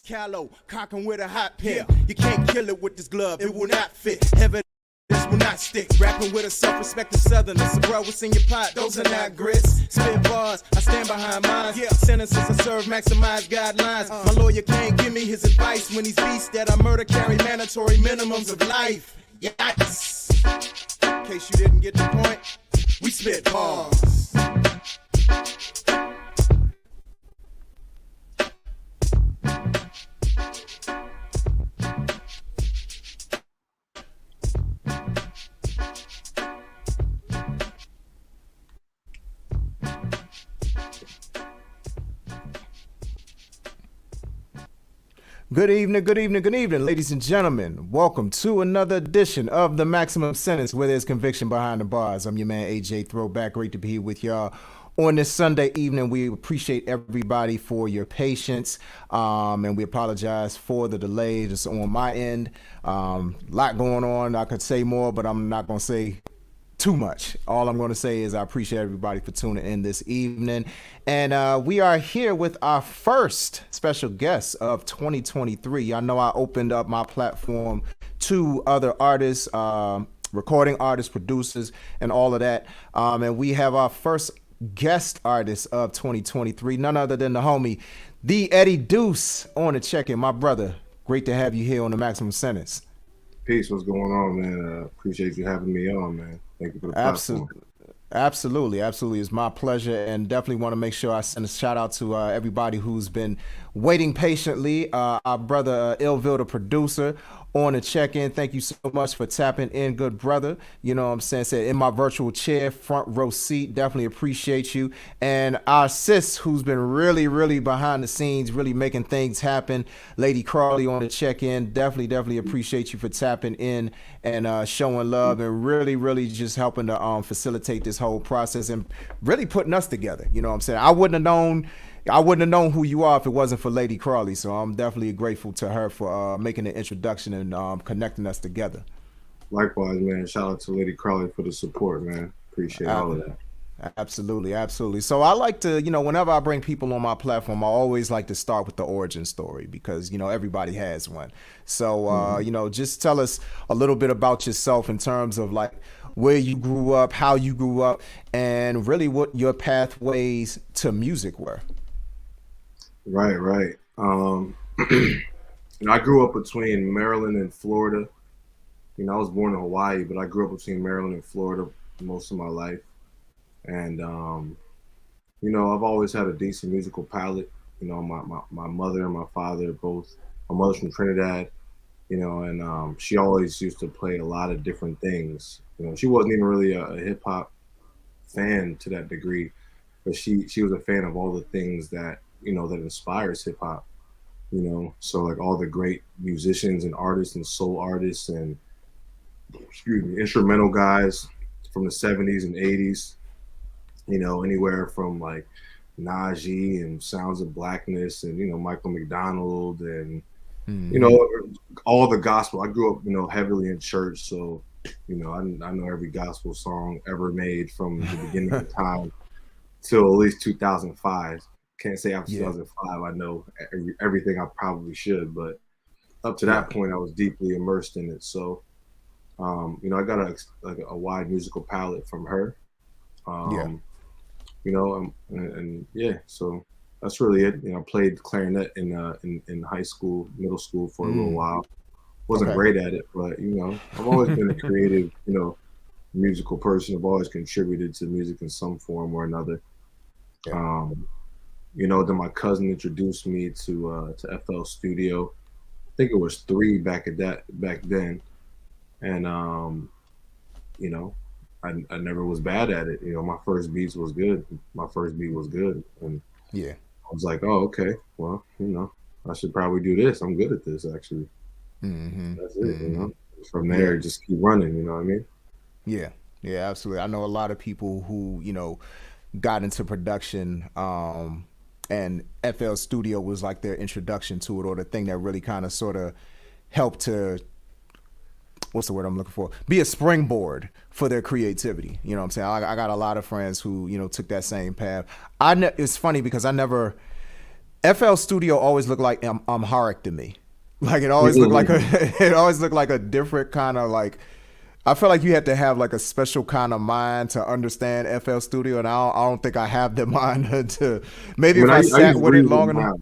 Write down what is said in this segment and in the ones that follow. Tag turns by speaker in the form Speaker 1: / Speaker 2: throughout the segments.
Speaker 1: Callow, cocking with a hot pen. You can't kill it with this glove, it will not fit. Evidence will not stick. Rapping with a self-respecting southerner. So bro, what's in your pot? Those are not grits. Spit bars, I stand behind mine. Sentences I serve, maximize guidelines. My lawyer can't give me his advice when he's beast that I murder, carry mandatory minimums of life. Yikes. In case you didn't get the point, we spit bars.
Speaker 2: Good evening, ladies and gentlemen. Welcome to another edition of The Maximum Sentence, where there's conviction behind the bars. I'm your man, AJ Throwback. Great to be here with y'all on this Sunday evening. We appreciate everybody for your patience, and we apologize for the delay just on my end. Lot going on. I could say more, but I'm not going to say too much. All I'm going to say is I appreciate everybody for tuning in this evening. And we are here with our first special guest of 2023. Y'all know I opened up my platform to other artists, recording artists, producers, and all of that. And we have our first guest artist of 2023, none other than the homie, the Eddie Deuce, on the check-in. My brother, great to have you here on The Maximum Sentence.
Speaker 3: Peace, what's going on, man? Appreciate you having me on, man. Thank you for the platform.
Speaker 2: Absolutely. It's my pleasure, and definitely want to make sure I send a shout out to everybody who's been waiting patiently. Our brother Illville, the producer, on the check-in. Thank you so much for tapping in, good brother. You know what I'm saying? Said in my virtual chair, front row seat. Definitely appreciate you. And our sis, who's been really behind the scenes, really making things happen, Lady Crawley, on the check-in. Definitely appreciate you for tapping in and showing love and really just helping to facilitate this whole process and really putting us together. You know what I'm saying? I wouldn't have known who you are if it wasn't for Lady Crawley. So I'm definitely grateful to her for making the introduction and connecting us together.
Speaker 3: Likewise, man. Shout out to Lady Crawley for the support, man. Appreciate all of that.
Speaker 2: Absolutely. So I like to, whenever I bring people on my platform, I always like to start with the origin story because, everybody has one. So, just tell us a little bit about yourself in terms of like where you grew up, how you grew up, and really what your pathways to music were.
Speaker 3: Right. I grew up between Maryland and Florida. I was born in Hawaii, but I grew up between Maryland and Florida most of my life. And, I've always had a decent musical palette. My mother and my father both, my mother's from Trinidad, and she always used to play a lot of different things. She wasn't even really a hip hop fan to that degree, but she was a fan of all the things that, that inspires hip hop, so like all the great musicians and artists and soul artists and, instrumental guys from the 70s and 80s, anywhere from like Najee and Sounds of Blackness and, Michael McDonald and, all the gospel. I grew up, heavily in church. So, I know every gospel song ever made from the beginning of time till at least 2005. Can't say after 2005 I know everything I probably should, but up to that point I was deeply immersed in it. So, I got a wide musical palette from her. So that's really it. I played clarinet in high school, middle school for a little while. Wasn't great at it, but I've always been a creative, musical person. I've always contributed to music in some form or another. Then my cousin introduced me to FL Studio. I think it was 3 back then, and I never was bad at it. My first beat was good, and I was like, oh, okay, well, I should probably do this. I'm good at this, actually. That's it. From there, just keep running. You know what I mean?
Speaker 2: Yeah, absolutely. I know a lot of people who got into production, and FL Studio was like their introduction to it, or the thing that really kind of sort of helped to, what's the word I'm looking for? Be a springboard for their creativity. You know what I'm saying? I got a lot of friends who, took that same path. It's funny because I never FL Studio always looked like Amharic to me. Like it always looked like it always looked like a different kind of like. I feel like you had to have like a special kind of mind to understand FL Studio, and I don't think I have the mind to. Maybe if I sat with it long enough.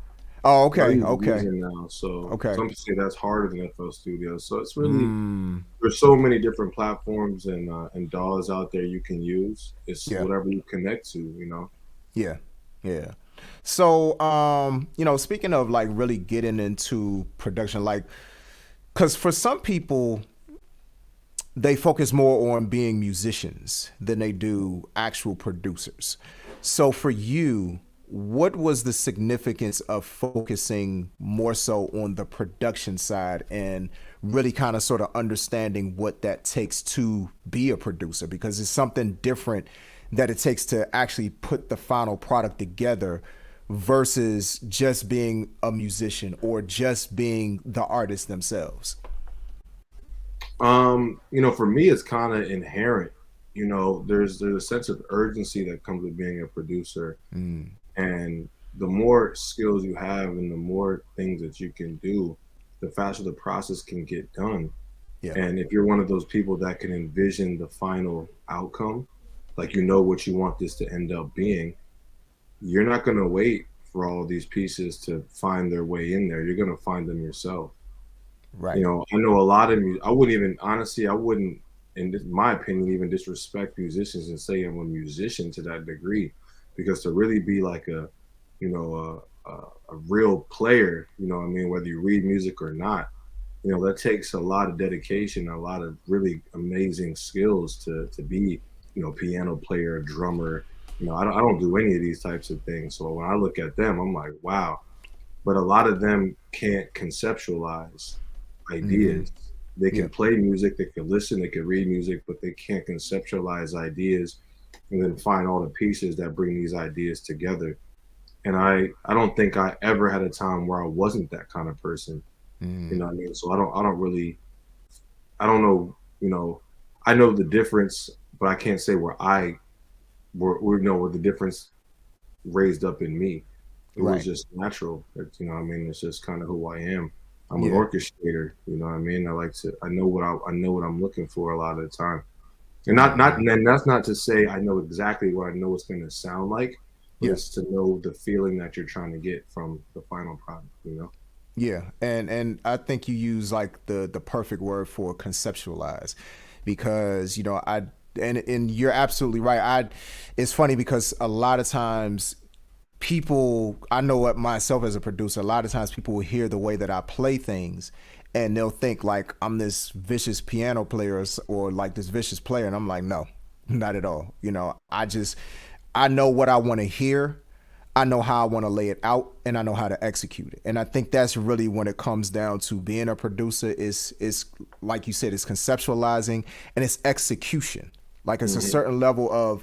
Speaker 2: Oh, okay, okay.
Speaker 3: Now, so
Speaker 2: okay.
Speaker 3: some people say that's harder than FL Studio. So it's really there's so many different platforms and DAWs out there you can use. It's whatever you connect to, you know.
Speaker 2: Yeah, yeah. So, speaking of like really getting into production, like, because for some people, they focus more on being musicians than they do actual producers. So for you, what was the significance of focusing more so on the production side and really kind of sort of understanding what that takes to be a producer? Because it's something different that it takes to actually put the final product together versus just being a musician or just being the artist themselves.
Speaker 3: For me, it's kind of inherent. There's a sense of urgency that comes with being a producer. And the more skills you have and the more things that you can do, the faster the process can get done. Yeah. And if you're one of those people that can envision the final outcome, like what you want this to end up being, you're not going to wait for all these pieces to find their way in there. You're going to find them yourself. Right. I know a lot of I wouldn't, in my opinion, even disrespect musicians and say I'm a musician to that degree. Because to really be like a real player, whether you read music or not, that takes a lot of dedication, a lot of really amazing skills to be, piano player, drummer. I don't do any of these types of things. So when I look at them, I'm like, wow. But a lot of them can't conceptualize ideas. They can play music, they can listen, they can read music, but they can't conceptualize ideas and then find all the pieces that bring these ideas together. And I don't think I ever had a time where I wasn't that kind of person. You know what I mean? So I don't know, I know the difference, but I can't say where where the difference raised up in me. It was just natural. It's just kind of who I am. I'm an orchestrator, I know what I'm looking for a lot of the time. And and that's not to say I know exactly what I know it's going to sound like, but it's to know the feeling that you're trying to get from the final product,
Speaker 2: Yeah, and I think you use like the perfect word for conceptualize, because and you're absolutely right. It's funny because a lot of times people, I know what myself as a producer, a lot of times people will hear the way that I play things and they'll think like I'm this vicious piano player or like this vicious player. And I'm like, no, not at all. I know what I want to hear. I know how I want to lay it out, and I know how to execute it. And I think that's really when it comes down to being a producer is like you said, it's conceptualizing and it's execution. Like it's a certain level of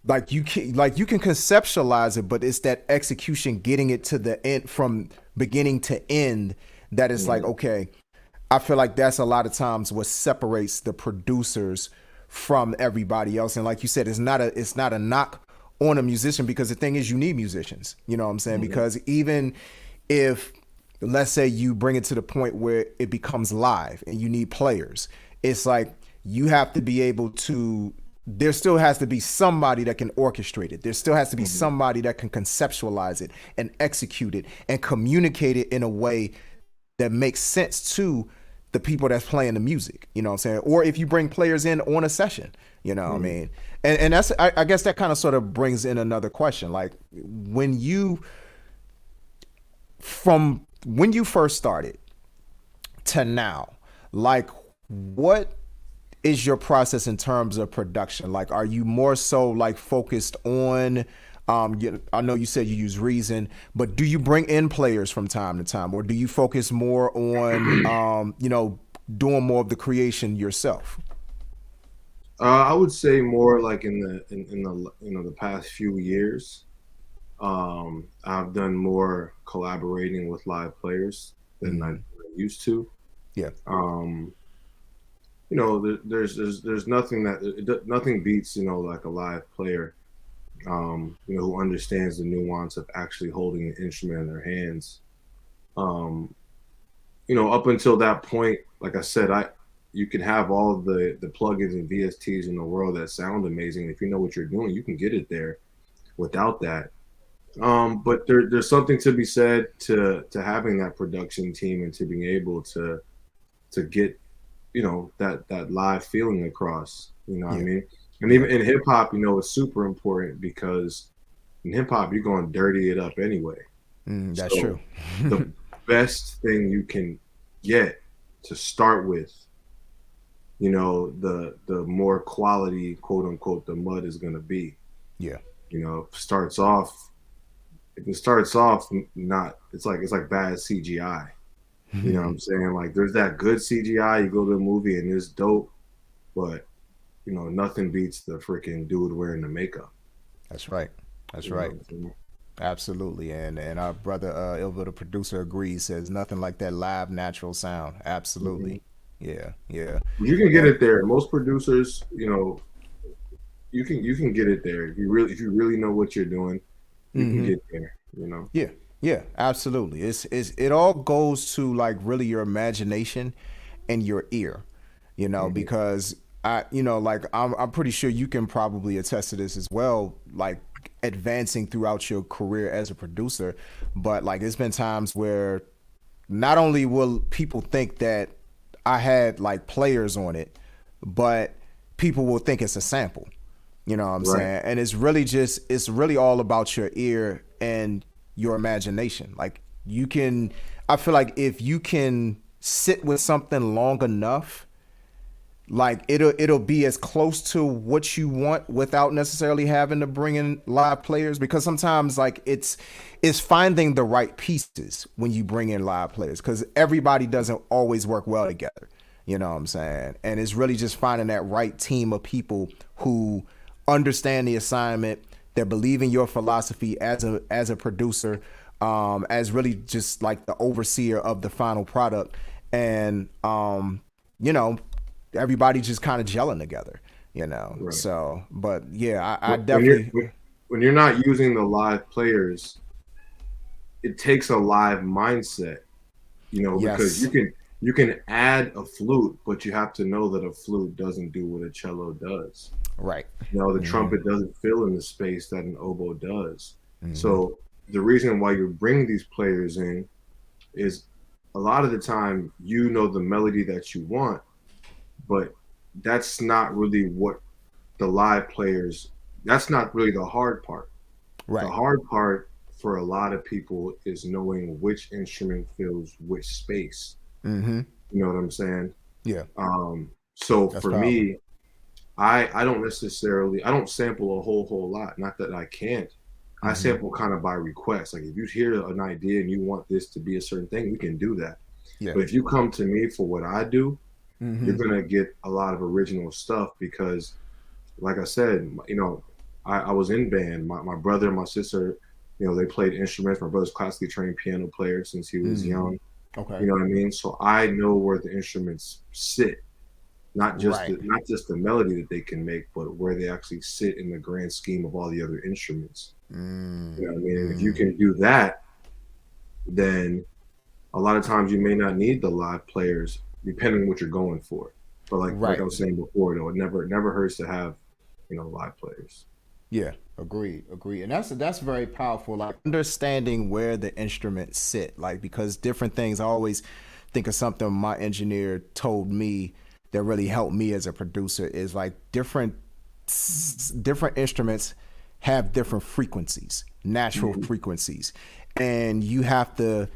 Speaker 2: like you can conceptualize it, but it's that execution, getting it to the end from beginning to end. That is like, okay, I feel like that's a lot of times what separates the producers from everybody else. And like you said, it's not a knock on a musician, because the thing is, you need musicians, you know what I'm saying? Because even if, let's say you bring it to the point where it becomes live and you need players, it's like you have to be able to, there still has to be somebody that can orchestrate it. There still has to be somebody that can conceptualize it and execute it and communicate it in a way that makes sense to the people that's playing the music, you know what I'm saying? Or if you bring players in on a session, you know what I mean? And that's, I guess that kind of sort of brings in another question. Like when you first started to now, like what is your process in terms of production? Like, are you more so like focused on, I know you said you use Reason, but do you bring in players from time to time, or do you focus more on, doing more of the creation yourself?
Speaker 3: I would say more like in the past few years, I've done more collaborating with live players than I used to.
Speaker 2: Yeah.
Speaker 3: There's nothing nothing beats like a live player. who understands the nuance of actually holding an instrument in their hands. Um, Up until that point, like I said, you can have all the plugins and VSTs in the world that sound amazing. If you know what you're doing, you can get it there without that. But there's something to be said to having that production team and to being able to get that live feeling across. You know what I mean? And even in hip hop, it's super important because in hip hop you're going to dirty it up anyway.
Speaker 2: That's true.
Speaker 3: The best thing you can get to start with, the more quality, quote unquote, the mud is going to be.
Speaker 2: Yeah.
Speaker 3: If it starts off not, it's like bad CGI. You know what I'm saying? Like there's that good CGI, you go to a movie and it's dope, but nothing beats the freaking dude wearing the makeup.
Speaker 2: That's right. That's right. Absolutely. And our brother Ilva, the producer, agrees, says nothing like that live natural sound. Absolutely. Yeah.
Speaker 3: You can get it there. Most producers, you can get it there. If you really know what you're doing, you can get there,
Speaker 2: Yeah, absolutely. It all goes to like really your imagination and your ear, because I'm pretty sure you can probably attest to this as well, like advancing throughout your career as a producer. But like it's been times where not only will people think that I had like players on it, but people will think it's a sample. You know what I'm saying? And it's really all about your ear and your imagination. Like I feel like if you can sit with something long enough, like it'll be as close to what you want without necessarily having to bring in live players, because sometimes like it's finding the right pieces when you bring in live players, because everybody doesn't always work well together. You know what I'm saying? And it's really just finding that right team of people who understand the assignment, that believe in your philosophy as a producer, as really just like the overseer of the final product, and everybody just kind of gelling together, Right. So, but yeah, I definitely.
Speaker 3: When you're not using the live players, it takes a live mindset, because you can add a flute, but you have to know that a flute doesn't do what a cello does.
Speaker 2: Right.
Speaker 3: The trumpet doesn't fill in the space that an oboe does. So the reason why you bring these players in is a lot of the time the melody that you want, but that's not really what the live players, that's not really the hard part.
Speaker 2: Right.
Speaker 3: The hard part for a lot of people is knowing which instrument fills which space. You know what I'm saying?
Speaker 2: Yeah.
Speaker 3: So that's for powerful. Me, I don't sample a whole lot. Not that I can't. I sample kind of by request. Like if you hear an idea and you want this to be a certain thing, we can do that. Yeah. But if you come to me for what I do, you're gonna get a lot of original stuff, because like I said, I was in band. My brother and my sister, they played instruments. My brother's classically trained piano player since he was young.
Speaker 2: Okay.
Speaker 3: You know what I mean? So I know where the instruments sit. Not just the melody that they can make, but where they actually sit in the grand scheme of all the other instruments. You know what I mean? And if you can do that, then a lot of times you may not need the live players, depending on what you're going for. But like I was saying before, though, it never hurts to have live players.
Speaker 2: Yeah, agreed, and that's very powerful. Like understanding where the instruments sit, like because different things. I always think of something my engineer told me that really helped me as a producer is like different instruments have different frequencies, natural frequencies, and you have to.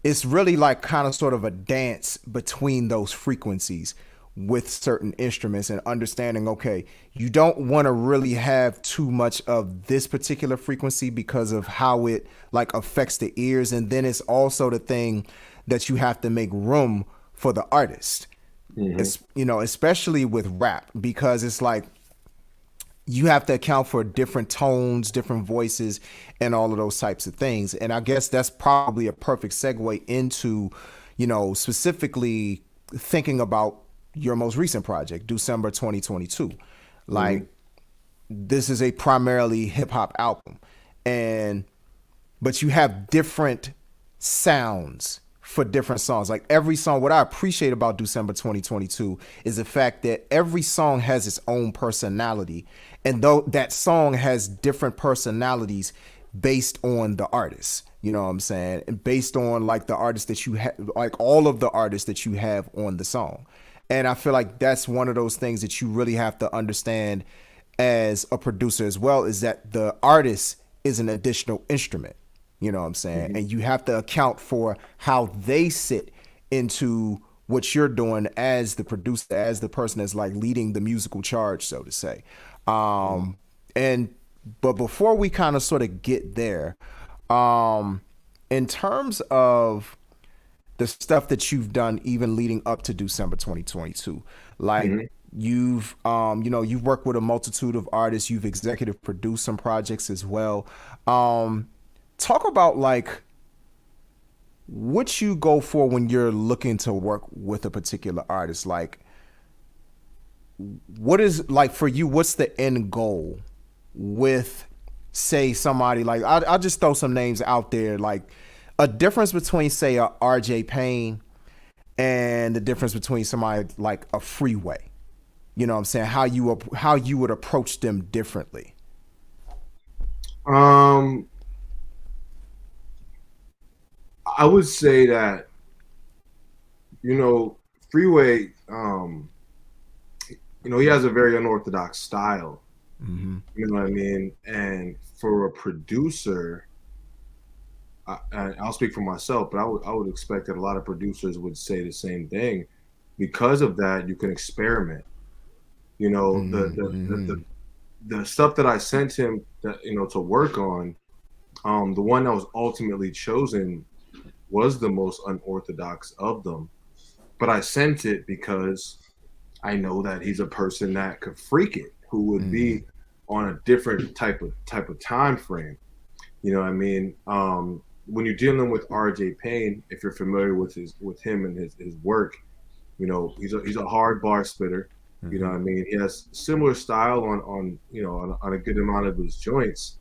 Speaker 2: It's really like kind of sort of a dance between those frequencies with certain instruments, and understanding, okay, you don't want to really have too much of this particular frequency because of how it like affects the ears. And then it's also the thing that you have to make room for the artist. It's, especially with rap, because it's like you have to account for different tones, different voices, and all of those types of things. And I guess that's probably a perfect segue into, specifically thinking about your most recent project, Deucember 2022. Like, this is a primarily hip hop album, and but you have different sounds for different songs. Like every song, what I appreciate about Deucember 2022 is the fact that every song has its own personality, and though that song has different personalities based on the artist, you know what I'm saying, and based on like the artists that you have, like all of the artists that you have on the song. And I feel like that's one of those things that you really have to understand as a producer as well, is that the artist is an additional instrument, you know what I'm saying? And you have to account for how they sit into what you're doing as the producer, as the person that's like leading the musical charge, so to say. But before we kind of sort of get there, in terms of the stuff that you've done even leading up to Deucember 2022, like you've you've worked with a multitude of artists, you've executive produced some projects as well. Talk about like what you go for when you're looking to work with a particular artist. Like, what is, like, for you, what's the end goal with, say, somebody like, I'll just throw some names out there, like a difference between, say, a RJ Payne and the difference between somebody like a Freeway. You know what I'm saying? How you would approach them differently.
Speaker 3: I would say that, Freeway, he has a very unorthodox style. You know what I mean? And for a producer, and I'll speak for myself, but I would expect that a lot of producers would say the same thing. Because of that, you can experiment. The stuff that I sent him, to work on, the one that was ultimately chosen was the most unorthodox of them. But I sent it because I know that he's a person that could freak it, who would be on a different type of time frame. You know what I mean? When you're dealing with RJ Payne, if you're familiar with him and his work, he's a hard bar spitter. You know what I mean? He has similar style on a good amount of his joints.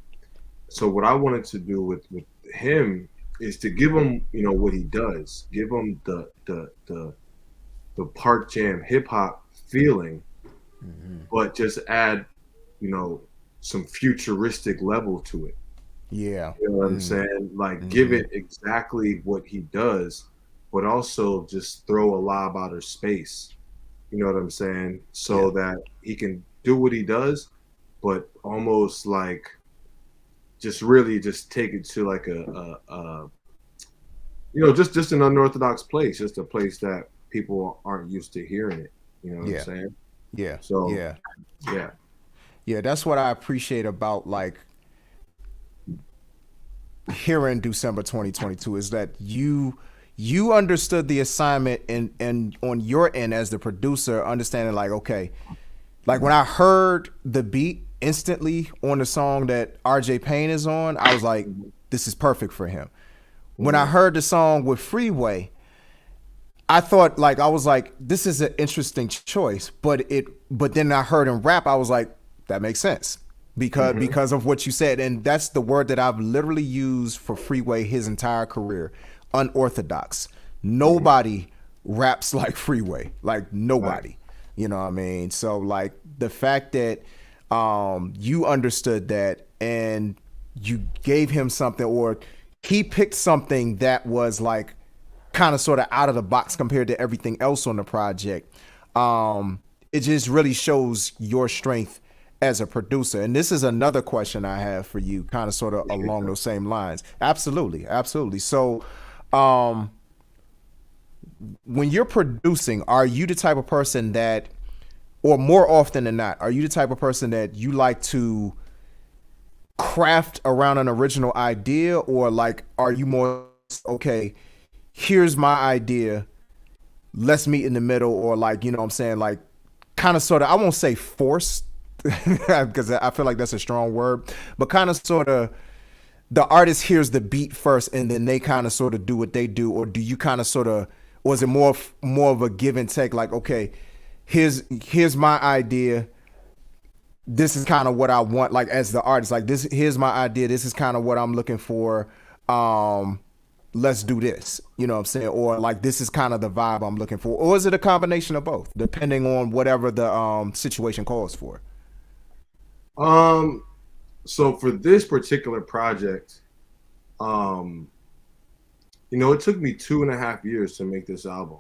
Speaker 3: So what I wanted to do with him is to give him, what he does, give him the Park Jam hip hop feeling, but just add, some futuristic level to it.
Speaker 2: Yeah.
Speaker 3: You know what I'm saying? Like give it exactly what he does, but also just throw a lob out of space. You know what I'm saying? So that he can do what he does, but almost like just really just take it to like just an unorthodox place, just a place that people aren't used to hearing it. You know what I'm saying?
Speaker 2: Yeah.
Speaker 3: So
Speaker 2: yeah, that's what I appreciate about like hearing Deucember 2022 is that you understood the assignment and on your end as the producer, understanding like, okay, like when I heard the beat instantly on the song that RJ Payne is on, I was like, this is perfect for him. When I heard the song with Freeway, I thought I was like, this is an interesting choice, but then I heard him rap, I was like, that makes sense because of what you said. And that's the word that I've literally used for Freeway his entire career. Unorthodox. Nobody raps like Freeway, like nobody. Right. You know what I mean? So like the fact that you understood that and you gave him something, or he picked something that was like kind of sort of out of the box compared to everything else on the project, it just really shows your strength as a producer. And this is another question I have for you, kind of sort of along those same lines. Absolutely. So when you're producing, are you the type of person that, or more often than not, are you the type of person that you like to craft around an original idea, or like, are you more, okay, here's my idea, let's meet in the middle, or like, you know what I'm saying, like kind of sort of, I won't say forced because I feel like that's a strong word, but kind of sort of the artist hears the beat first and then they kind of sort of do what they do? Or do you kind of sort of, or is it more of a give and take, like, okay, here's my idea, this is kind of what I want, like as the artist, like this, here's my idea. This is kind of what I'm looking for. Let's do this, you know what I'm saying? Or like, this is kind of the vibe I'm looking for. Or is it a combination of both, depending on whatever the situation calls for?
Speaker 3: So for this particular project, you know, it took me 2.5 years to make this album.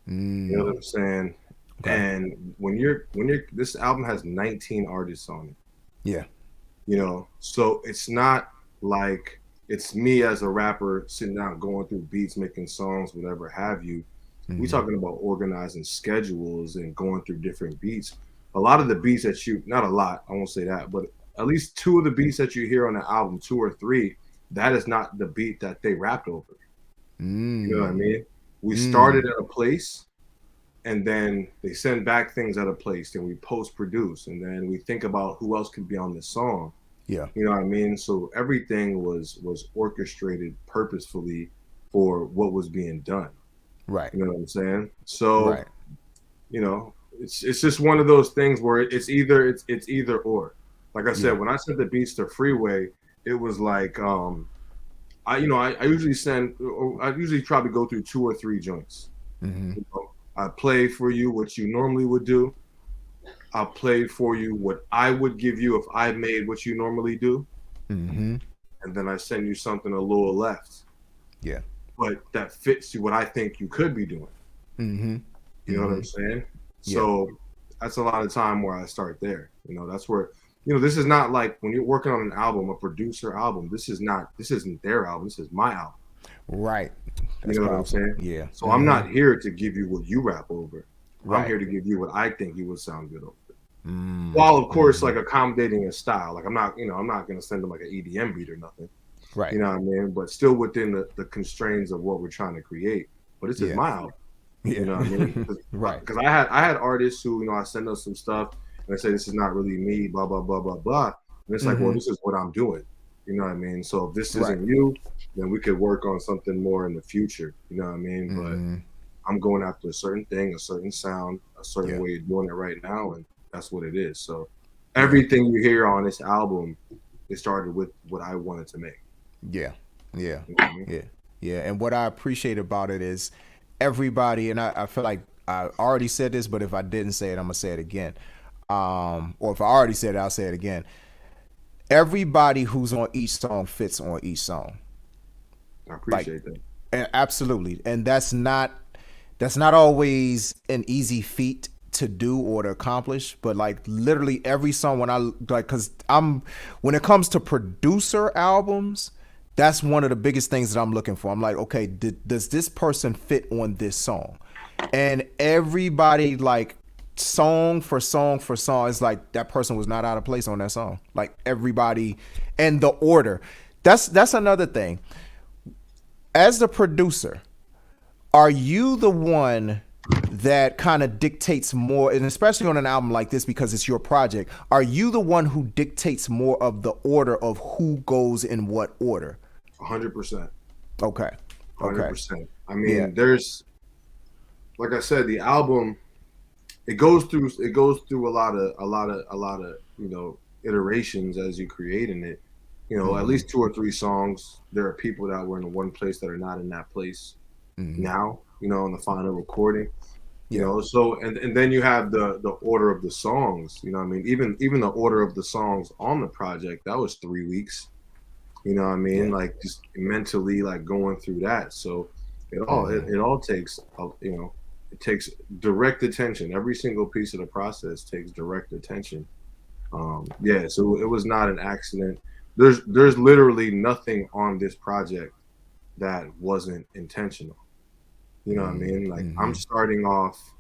Speaker 3: You know what I'm saying?
Speaker 2: Okay.
Speaker 3: And when you're this album has 19 artists on it.
Speaker 2: Yeah.
Speaker 3: You know, so it's not like it's me as a rapper sitting down going through beats, making songs, whatever have you. We talking about organizing schedules and going through different beats. A lot of the beats that not a lot, I won't say that, but at least 2 of the beats that you hear on the album, 2 or 3, that is not the beat that they rapped over. You know what I mean? We started at a place, and then they send back things at a place, then we post-produce, and then we think about who else could be on this song.
Speaker 2: Yeah.
Speaker 3: You know what I mean? So everything was orchestrated purposefully for what was being done.
Speaker 2: Right.
Speaker 3: You know what I'm saying? So,
Speaker 2: right.
Speaker 3: You know, it's just one of those things where it's either or. Like I said, when I sent the beats to Freeway, it was like I usually probably go through 2 or 3 joints. You know, I play for you what you normally would do. I'll play for you what I would give you if I made what you normally do. And then I send you something a little left. Yeah. But that fits you what I think you could be doing. You know what I'm saying? So that's a lot of time where I start there. You know, that's where, you know, this is not like when you're working on an album, a producer album, this isn't their album, this is my album.
Speaker 2: Right.
Speaker 3: That's you know what I'm saying?
Speaker 2: Yeah.
Speaker 3: So I'm not here to give you what you rap over. I'm here to give you what I think you would sound good over. While of course like accommodating a style. Like I'm not gonna send them like an EDM beat or nothing. Right. You know what I mean? But still within the constraints of what we're trying to create. But this is my album. You know what I mean? Because I had artists who, you know, I send us some stuff and I say this is not really me, blah blah blah blah blah. And it's like, well, this is what I'm doing. You know what I mean? So if this isn't you, then we could work on something more in the future. You know what I mean? But I'm going after a certain thing, a certain sound, a certain way of doing it right now, and that's what it is. So everything you hear on this album, it started with what I wanted to make. Yeah.
Speaker 2: You know what I mean? Yeah. And what I appreciate about it is everybody, and I feel like I already said this, but if I didn't say it, I'm gonna say it again. Or if I already said it, I'll say it again. Everybody who's on each song fits on each song.
Speaker 3: I appreciate that.
Speaker 2: And absolutely. And that's not always an easy feat to do or to accomplish, but like literally every song when it comes to producer albums, that's one of the biggest things that I'm looking for. I'm like, okay, does this person fit on this song? And everybody, like, song for song for song, it's like that person was not out of place on that song. Like everybody, and the order. That's another thing. As the producer, are you the one that kind of dictates more, and especially on an album like this because it's your project, are you the one who dictates more of the order of who goes in what order?
Speaker 3: 100%.
Speaker 2: Okay.
Speaker 3: 100%. I mean, there's, like I said, the album, it goes through a lot of you know, iterations as you creating it. You know, at least 2 or 3 songs. There are people that were in one place that are not in that place now. You know, in the final recording. You know, so and then you have the order of the songs. You know what I mean? Even the order of the songs on the project, that was 3 weeks. You know what I mean? Like just mentally, like going through that. So it all takes, you know, it takes direct attention. Every single piece of the process takes direct attention. So it was not an accident. There's literally nothing on this project that wasn't intentional. You know what I mean? Like I'm starting off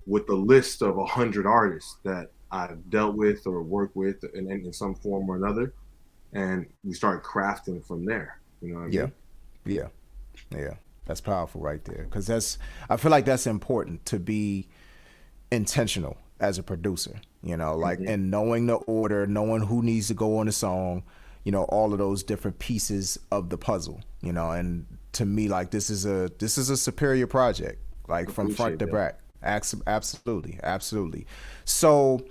Speaker 3: with a list of 100 artists that I've dealt with or worked with in some form or another, and we start crafting from there. You know what I mean?
Speaker 2: Yeah. That's powerful right there, because I feel like that's important to be intentional as a producer. You know, like and knowing the order, knowing who needs to go on the song. You know, all of those different pieces of the puzzle. You know, and to me, like this is a superior project, like from front to back. Absolutely. So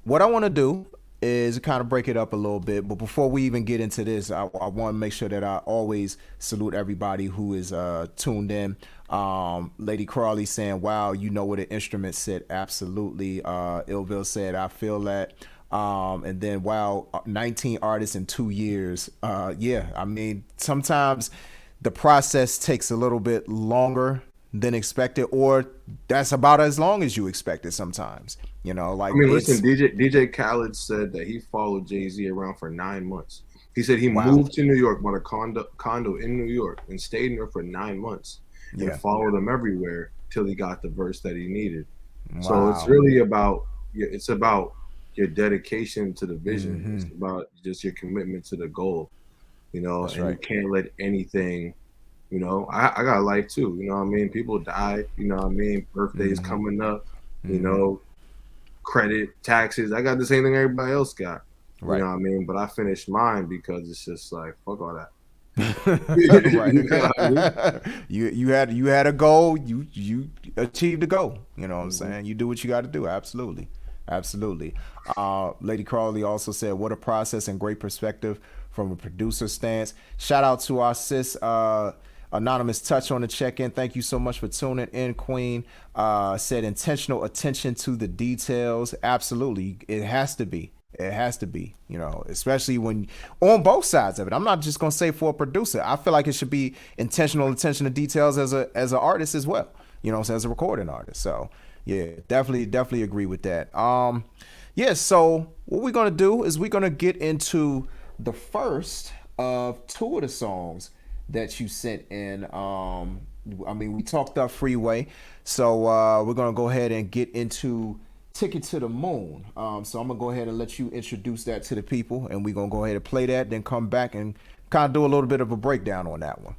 Speaker 2: What I want to do is kind of break it up a little bit. But before we even get into this, I want to make sure that I always salute everybody who is tuned in. Lady Crawley saying, wow, you know what an instrument said. Absolutely. Illville said, I feel that. And then, wow, 19 artists in 2 years. Yeah, I mean, sometimes the process takes a little bit longer than expected, or that's about as long as you expected sometimes. You know, like,
Speaker 3: I mean, listen, DJ Khaled said that he followed Jay-Z around for 9 months. He said he
Speaker 2: wow.
Speaker 3: moved to New York, bought a condo in New York, and stayed in there for 9 months and
Speaker 2: Yeah.
Speaker 3: followed him everywhere till he got the verse that he needed.
Speaker 2: Wow.
Speaker 3: So it's really about your dedication to the vision. It's about just your commitment to the goal, you know.
Speaker 2: That's
Speaker 3: and
Speaker 2: right.
Speaker 3: You can't let anything, you know. I got a life too, you know what I mean? People die, you know what I mean? Birthdays coming up, you know, credit, taxes. I got the same thing everybody else got.
Speaker 2: Right.
Speaker 3: You know what I mean? But I finished mine because it's just like, fuck all that.
Speaker 2: Right.
Speaker 3: You know what I mean?
Speaker 2: you had a goal, you achieved the goal. You know what I'm saying? You do what you got to do. Absolutely. Absolutely. Lady Crawley also said, what a process and great perspective from a producer stance. Shout out to our sis, Anonymous Touch on the check-in. Thank you so much for tuning in, Queen. Said intentional attention to the details. Absolutely. It has to be. It has to be, you know, especially when on both sides of it. I'm not just going to say for a producer. I feel like it should be intentional attention to details as an artist as well, you know, as a recording artist. So yeah, definitely agree with that. Yeah. So what we're going to do is we're going to get into the first of 2 of the songs that you sent in. I mean, we talked up Freeway. So we're going to go ahead and get into Ticket to the Moon. So I'm gonna go ahead and let you introduce that to the people, and we're gonna go ahead and play that, then come back and kind of do a little bit of a breakdown on that one.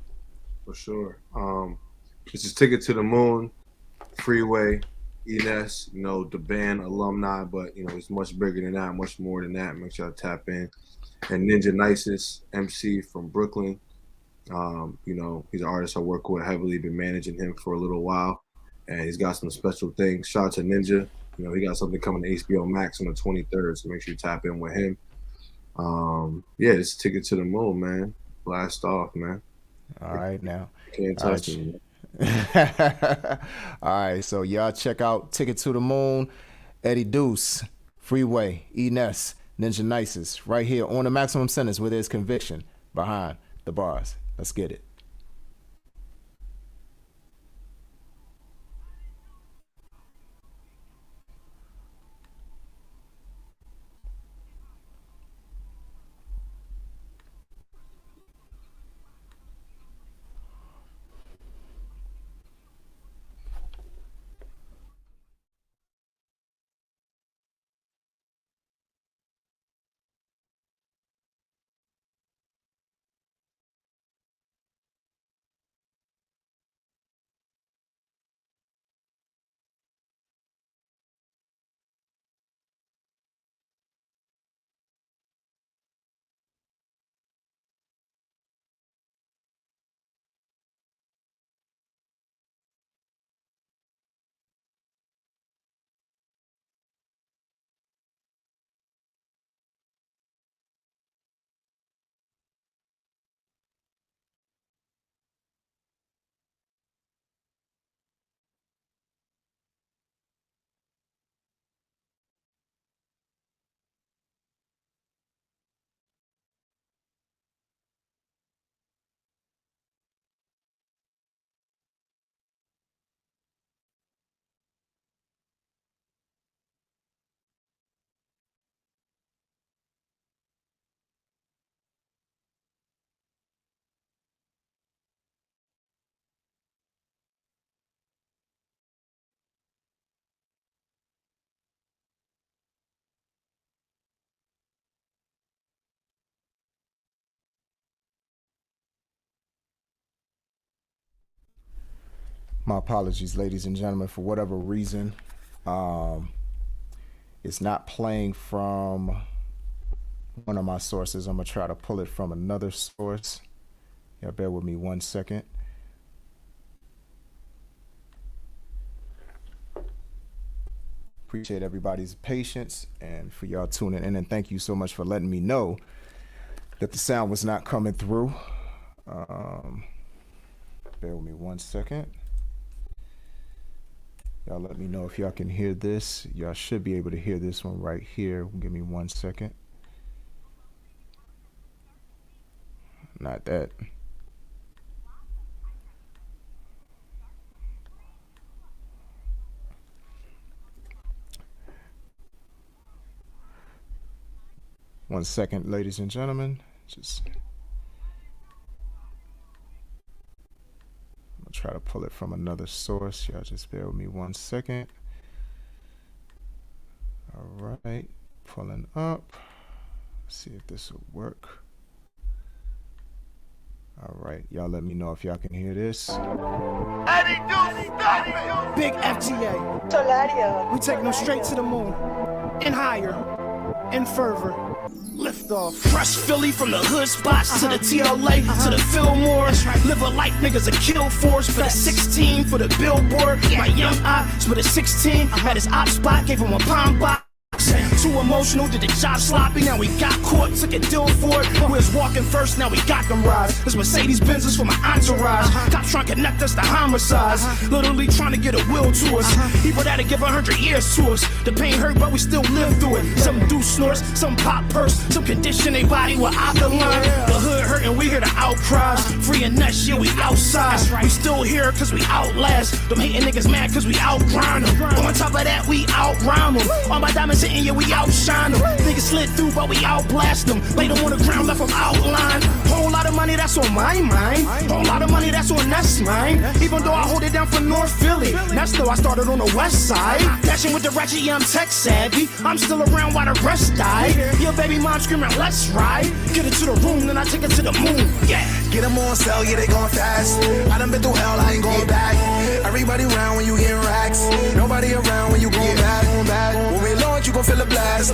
Speaker 3: For sure. This is Ticket to the Moon, Freeway, Ines, you know, the band alumni, but you know, it's much bigger than that, much more than that. Make sure I tap in. And Ninja Nicest, MC from Brooklyn. You know, he's an artist I work with heavily, been managing him for a little while, and he's got some special things. Shout out to Ninja. You know, he got something coming to HBO Max on the 23rd, so make sure you tap in with him. Yeah, it's Ticket to the Moon, man. Blast off, man.
Speaker 2: All right, now.
Speaker 3: Can't touch me.
Speaker 2: All right, so y'all check out Ticket to the Moon, Eddie Deuce, Freeway, Ines, Ninja Nicest, right here on the Maximum Sentence, where there's conviction behind the bars. Let's get it. My apologies, ladies and gentlemen, for whatever reason. It's not playing from one of my sources. I'm going to try to pull it from another source. Yeah, bear with me 1 second. Appreciate everybody's patience and for y'all tuning in, and thank you so much for letting me know that the sound was not coming through. Bear with me 1 second. Y'all let me know if y'all can hear this. Y'all should be able to hear this one right here. Give me 1 second. Not that. One second, ladies and gentlemen. I'm gonna try to pull it from another source. Y'all just bear with me 1 second. All right, pulling up. Let's see if this will work. All right, y'all let me know if y'all can hear this.
Speaker 4: Big FTA.
Speaker 5: Solario.
Speaker 4: We taking them straight to the moon. And higher. And further. Lift off.
Speaker 6: Fresh Philly from the hood spots to the TLA to the Fillmore. Live a life, niggas a kill force for the 16 for the billboard. My young ops with a 16 at his op spot, gave him a palm box. Too emotional, did the job sloppy. Now we got caught, took a deal for it. We was walking first, now we got them rides. This Mercedes Benz is for my entourage. Cops trying to connect us to homicides. Literally trying to get a will to us. People that'll give 100 years to us. The pain hurt, but we still live through it. Some do snorts, some pop purse, some condition they body with alkaline. The hood hurting, we hear the outcries. Free and nuts, yeah, we outside. We still here cause we outlast. Them hating niggas mad cause we outgrind them. On top of that, we outround them. All my diamonds hitting, yeah, we outshine them. Niggas slid through, but we outblast them. Lay them on the ground, left them outline. Whole lot of money, that's on my mind. Whole lot of money, that's on that's mine. Even though I hold it down for North Philly. That's though I started on the west side. Dashing with the ratchet, yeah, I'm tech savvy. I'm still around while the rest died. Your baby mom screaming, let's ride. Get it to the room, then I take it to the moon. Yeah.
Speaker 7: Get them on sale, yeah, they going fast. I done been through hell, I ain't going back. Everybody around when you getting racks. Nobody around when you going back. When we launch, you gon' feel a blast.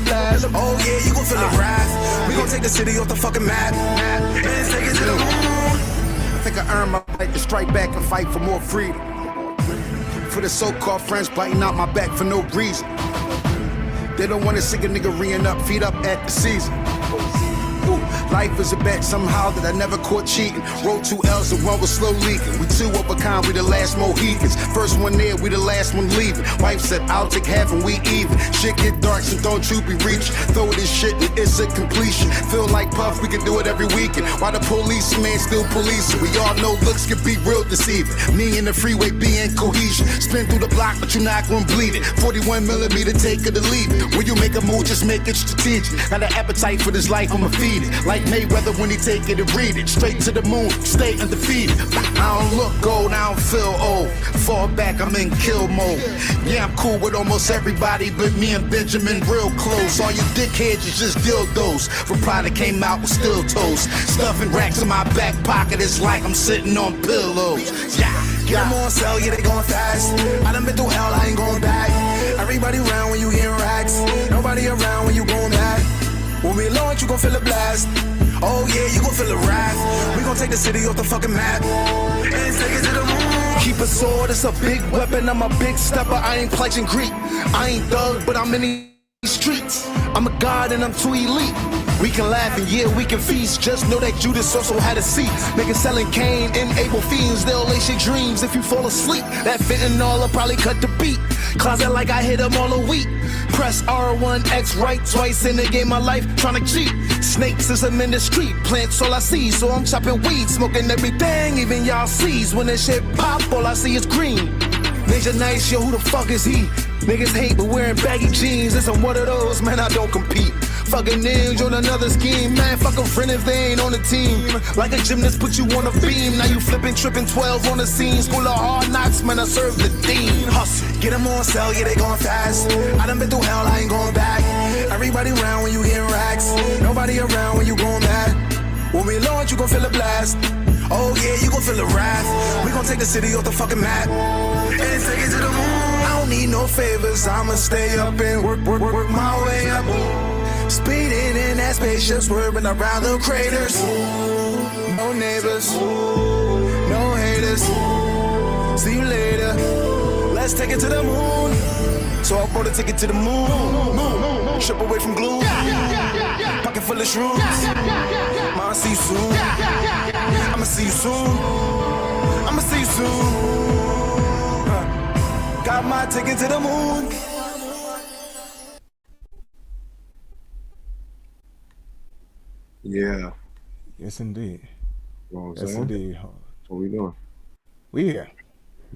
Speaker 7: Oh yeah, you gon' feel a wrath. We gon' take the city off the fucking map and take it to the moon.
Speaker 8: I think I earned my right to strike back and fight for more freedom. For the so-called friends biting out my back for no reason. They don't wanna see a nigga reeing up, feet up at the season. Ooh, life is a bet somehow that I never caught cheating. Rolled 2 L's and 1 was slow leaking. We 2 of a kind, we the last Mohicans. First one there, we the last one leaving. Wife said, I'll take half and we even. Shit get dark, so don't you be reaching. Throw this shit and it's a completion. Feel like Puff, we can do it every weekend. While the policeman still policing. We all know looks can be real deceiving. Me and the freeway being cohesion. Spin through the block, but you're not gonna bleed it. 41 millimeter, take it or leave it. When you make a move, just make it strategic. Got an appetite for this life, I'ma feed it. Like Mayweather when he take it and read it. Straight to the moon, stay undefeated. I don't look old, I don't feel old. Fall back, I'm in kill mode. Yeah, I'm cool with almost everybody, but me and Benjamin real close. All you dickheads is just dildos. Reply that came out with steel toes. Stuffing racks in my back pocket, it's like I'm sitting on pillows. Yeah.
Speaker 7: Get them on sale, yeah, they going fast. I done been through hell, I ain't going back. Everybody around when you getting racks. Nobody around when you going back. When we launch, you gon' feel a blast. Oh yeah, you gon' feel a wrath. We gon' take the city off the fucking map and take it to the moon.
Speaker 8: Keep a sword, it's a big weapon. I'm a big stepper, I ain't pledging Greek. I ain't thug, but I'm in these streets. I'm a god and I'm too elite. We can laugh and yeah, we can feast. Just know that Judas also had a seat. Niggas selling cane and able fiends. They'll lace your dreams if you fall asleep. That fentanyl will probably cut the beat. Closet like I hit them all a week. Press R1X right twice in the game of life, tryna cheat. Snakes is I'm in the street, plants all I see. So I'm chopping weed, smoking everything, even y'all sees. When this shit pop, all I see is green. Ninja Nice, yo, who the fuck is he? Niggas hate but wearing baggy jeans. This I'm one of those, man, I don't compete. Fucking ninja on another scheme. Man, fuck a friend if they ain't on the team. Like a gymnast put you on a beam. Now you flipping, tripping 12 on the scene. School of hard knocks, man, I serve the dean. Hustle.
Speaker 7: Get them on sale, yeah, they going fast. I done been through hell, I ain't going back. Everybody around when you getting racks. Nobody around when you going mad. When we launch, you gon' feel a blast. Oh yeah, you gon' feel a wrath. We gon' take the city off the fucking map and take it to the moon. I don't need no favors, I'ma stay up and work my way up. Speeding in that spaceship, swerving around the craters. No neighbors, no haters. See you later. Let's take it to the moon. So I bought a ticket to the moon. Trip away from gloom. Pocket full of shrooms. Ma, I'll see you soon. I'ma see you soon. I'ma see you soon. Got my ticket to the moon.
Speaker 3: Yeah.
Speaker 2: Yes, indeed.
Speaker 3: You know what I'm
Speaker 2: Yes,
Speaker 3: saying?
Speaker 2: indeed.
Speaker 3: What we doing?
Speaker 2: We here.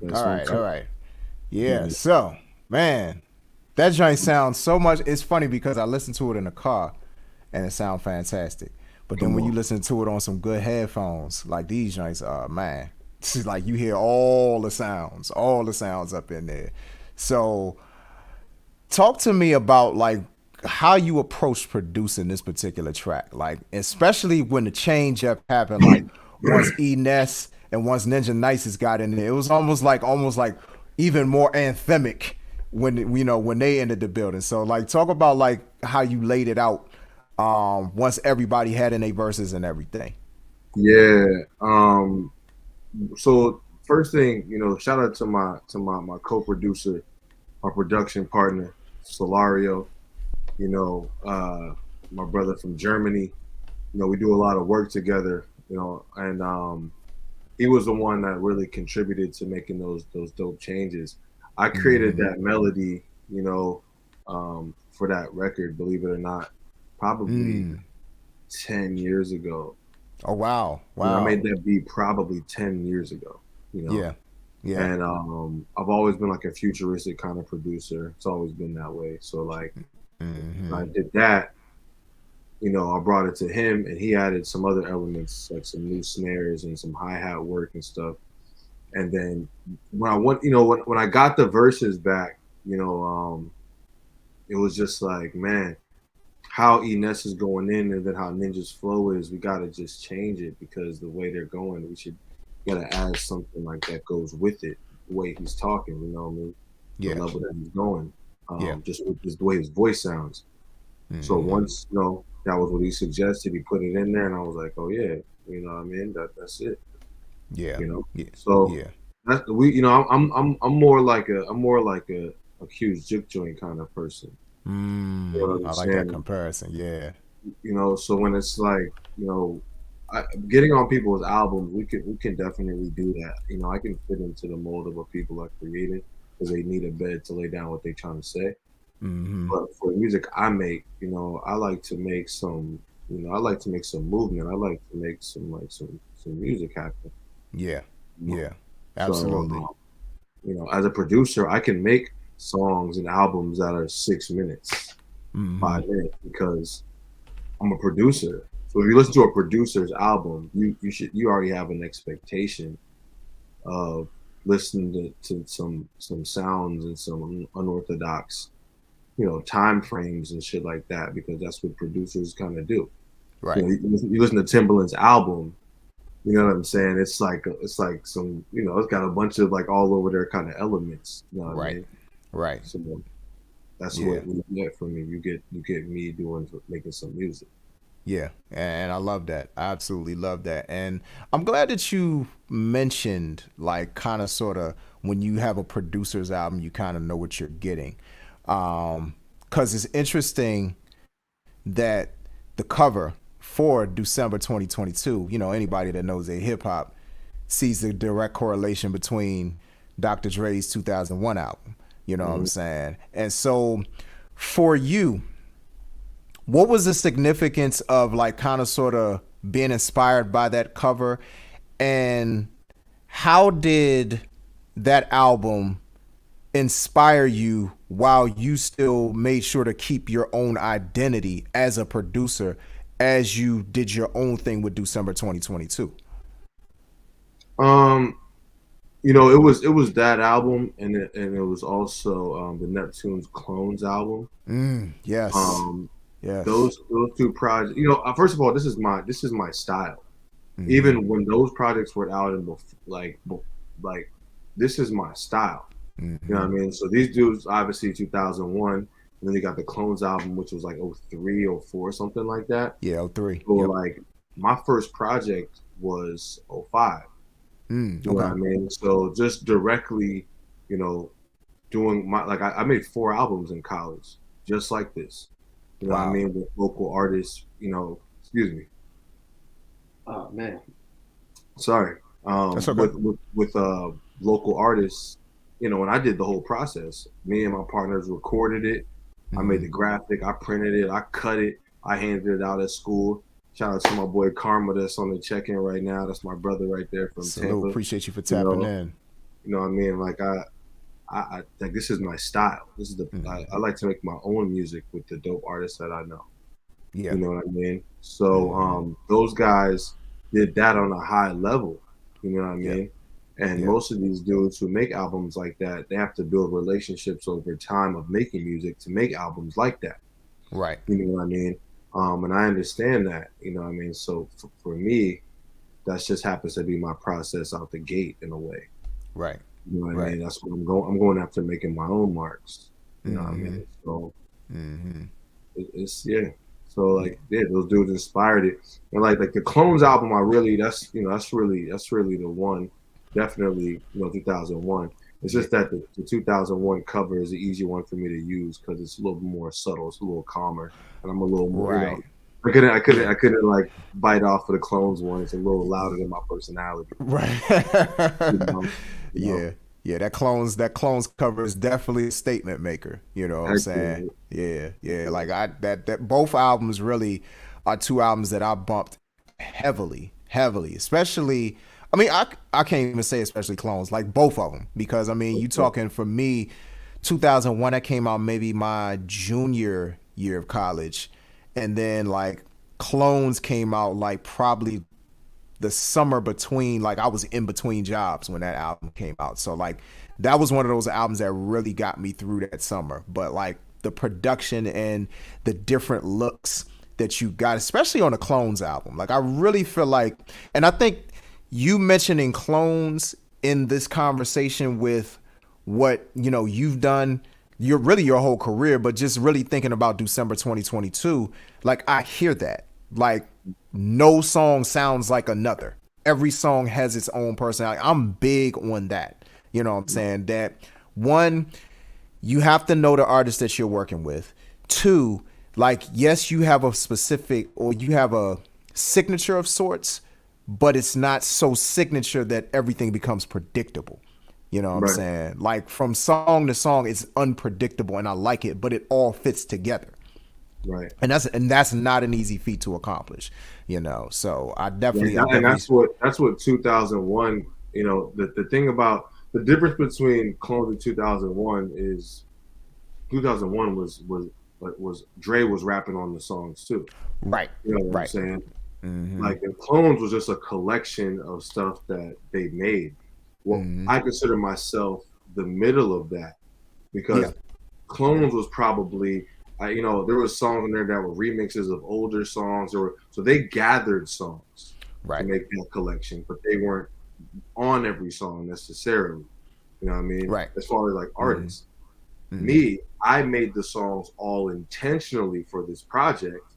Speaker 3: That's
Speaker 2: All
Speaker 3: what I'm
Speaker 2: right,
Speaker 3: saying.
Speaker 2: all right. Yeah,
Speaker 3: Mhm.
Speaker 2: so, man, that joint sounds so much. It's funny because I listened to it in the car and it sounds fantastic. But then
Speaker 3: Come
Speaker 2: when you
Speaker 3: on.
Speaker 2: listen to it on some good headphones, like these joints, man, it's like you hear all the sounds up in there. So, talk to me about like how you approach producing this particular track, like especially when the change up happened, like once Ness and once Ninja Nices got in there, it was almost like even more anthemic when when they entered the building. So like talk about like how you laid it out once everybody had in their verses and everything.
Speaker 3: Yeah. So first thing, shout out to my co-producer, my production partner, Solario. My brother from Germany. We do a lot of work together. And he was the one that really contributed to making those dope changes. I created that melody, for that record, believe it or not, probably 10 years ago.
Speaker 2: Oh wow.
Speaker 3: I made that beat probably 10 years ago.
Speaker 2: Yeah.
Speaker 3: And I've always been like a futuristic kind of producer. It's always been that way. So like when I did that, I brought it to him and he added some other elements, like some new snares and some hi-hat work and stuff. And then when I got the verses back, it was just like, man, how Ness is going in and then how Ninja's flow is, we gotta just change it because the way they're going, gotta add something like that goes with it. The way he's talking, you know what I mean?
Speaker 2: Yeah.
Speaker 3: The level that he's going.
Speaker 2: Yeah.
Speaker 3: Just with the way his voice sounds. So once, that was what he suggested, he put it in there and I was like, oh yeah, you know what I mean? That's it.
Speaker 2: Yeah. Yeah.
Speaker 3: So
Speaker 2: yeah.
Speaker 3: that's I'm more like a huge juke joint kind of person.
Speaker 2: I like that comparison. Yeah.
Speaker 3: So when it's like, getting on people's albums, we can definitely do that. I can fit into the mold of what people are creating because they need a bed to lay down what they're trying to say. But for the music I make, I like to make some movement. I like to make some music happen.
Speaker 2: Yeah. Yeah. Absolutely.
Speaker 3: So, as a producer, I can make songs and albums that are 6 minutes, 5 minutes because I'm a producer. So if you listen to a producer's album, you already have an expectation of listening to some sounds and some unorthodox, time frames and shit like that because that's what producers kind of do.
Speaker 2: Right.
Speaker 3: You listen to Timbaland's album, you know what I'm saying? It's like some, it's got a bunch of like all over there kind of elements. You know what I mean?
Speaker 2: Right.
Speaker 3: So that's what you get from me. You get me making some music.
Speaker 2: Yeah, and I love that. I absolutely love that. And I'm glad that you mentioned like kind of sort of when you have a producer's album, you kind of know what you're getting. 'Cause it's interesting that the cover for Deucember 2022, anybody that knows their hip hop sees the direct correlation between Dr. Dre's 2001 album. You know what I'm saying? And so for you, what was the significance of like kind of sort of being inspired by that cover, and how did that album inspire you while you still made sure to keep your own identity as a producer as you did your own thing with Deucember 2022?
Speaker 3: It was that album and it was also the Neptune's Clones album.
Speaker 2: Yes. Yes.
Speaker 3: Those two projects. First of all, this is my style. Even when those projects were out and like this is my style. You know what I mean? So these dudes obviously 2001, and then you got the Clones album, which was like 03 or 04, something like that.
Speaker 2: Yeah, 03.
Speaker 3: So like my first project was 05. You know what I mean? So just directly doing I made 4 albums in college, just like this. You know what I mean? With local artists, excuse me. Oh man. Sorry.
Speaker 2: That's okay.
Speaker 3: With local artists, when I did the whole process, me and my partners recorded it. I made the graphic, I printed it, I cut it, I handed it out at school. Shout out to my boy Karma that's on the check-in right now. That's my brother right there from Tampa.
Speaker 2: Appreciate you for tapping in.
Speaker 3: You know what I mean? Like I like, this is my style. This is I like to make my own music with the dope artists that I know.
Speaker 2: Yeah.
Speaker 3: You know what I mean? So those guys did that on a high level. You know what I mean? And most of these dudes who make albums like that, they have to build relationships over time of making music to make albums like that.
Speaker 2: Right.
Speaker 3: You know what I mean? And I understand that, you know what I mean? So for me, that just happens to be my process out the gate in a way.
Speaker 2: Right.
Speaker 3: You know what I mean? That's what I'm going after, making my own marks. You know what I mean? So it's So like those dudes inspired it. And like the Clones album, that's really the one. Definitely, 2001. It's just that the 2001 cover is the easy one for me to use because it's a little more subtle, it's a little calmer, and I'm a little more. I couldn't like bite off of the Clones one. It's a little louder than my personality.
Speaker 2: Right. Yeah. That Clones cover is definitely a statement maker. You know what I'm saying? Yeah. Like that both albums really are 2 albums that I bumped heavily, especially. I mean, I can't even say especially Clones, like both of them, because I mean, you talking for me, 2001, that came out maybe my junior year of college, and then like Clones came out like probably the summer between, like I was in between jobs when that album came out. So like that was one of those albums that really got me through that summer. But like the production and the different looks that you got, especially on the Clones album, like I really feel like, and I think you mentioning Clones in this conversation with what, you've done, your whole career, but just really thinking about Deucember 2022, like I hear that. Like no song sounds like another. Every song has its own personality. I'm big on that. You know what I'm saying? That one, you have to know the artist that you're working with. 2, like, yes, you have a specific, or you have a signature of sorts, but it's not so signature that everything becomes predictable. You know what I'm saying? Like from song to song, it's unpredictable and I like it, but it all fits together.
Speaker 3: Right.
Speaker 2: And that's not an easy feat to accomplish, So I definitely
Speaker 3: and that's what 2001, the thing about the difference between Clones and 2001 is 2001 was Dre was rapping on the songs too.
Speaker 2: Right.
Speaker 3: You know what I'm saying? Like the Clones was just a collection of stuff that they made. Well, I consider myself the middle of that because Clones was probably, there were songs in there that were remixes of older songs, so they gathered songs to make that collection, but they weren't on every song necessarily. You know what I mean?
Speaker 2: Right.
Speaker 3: As far as like artists, me, I made the songs all intentionally for this project.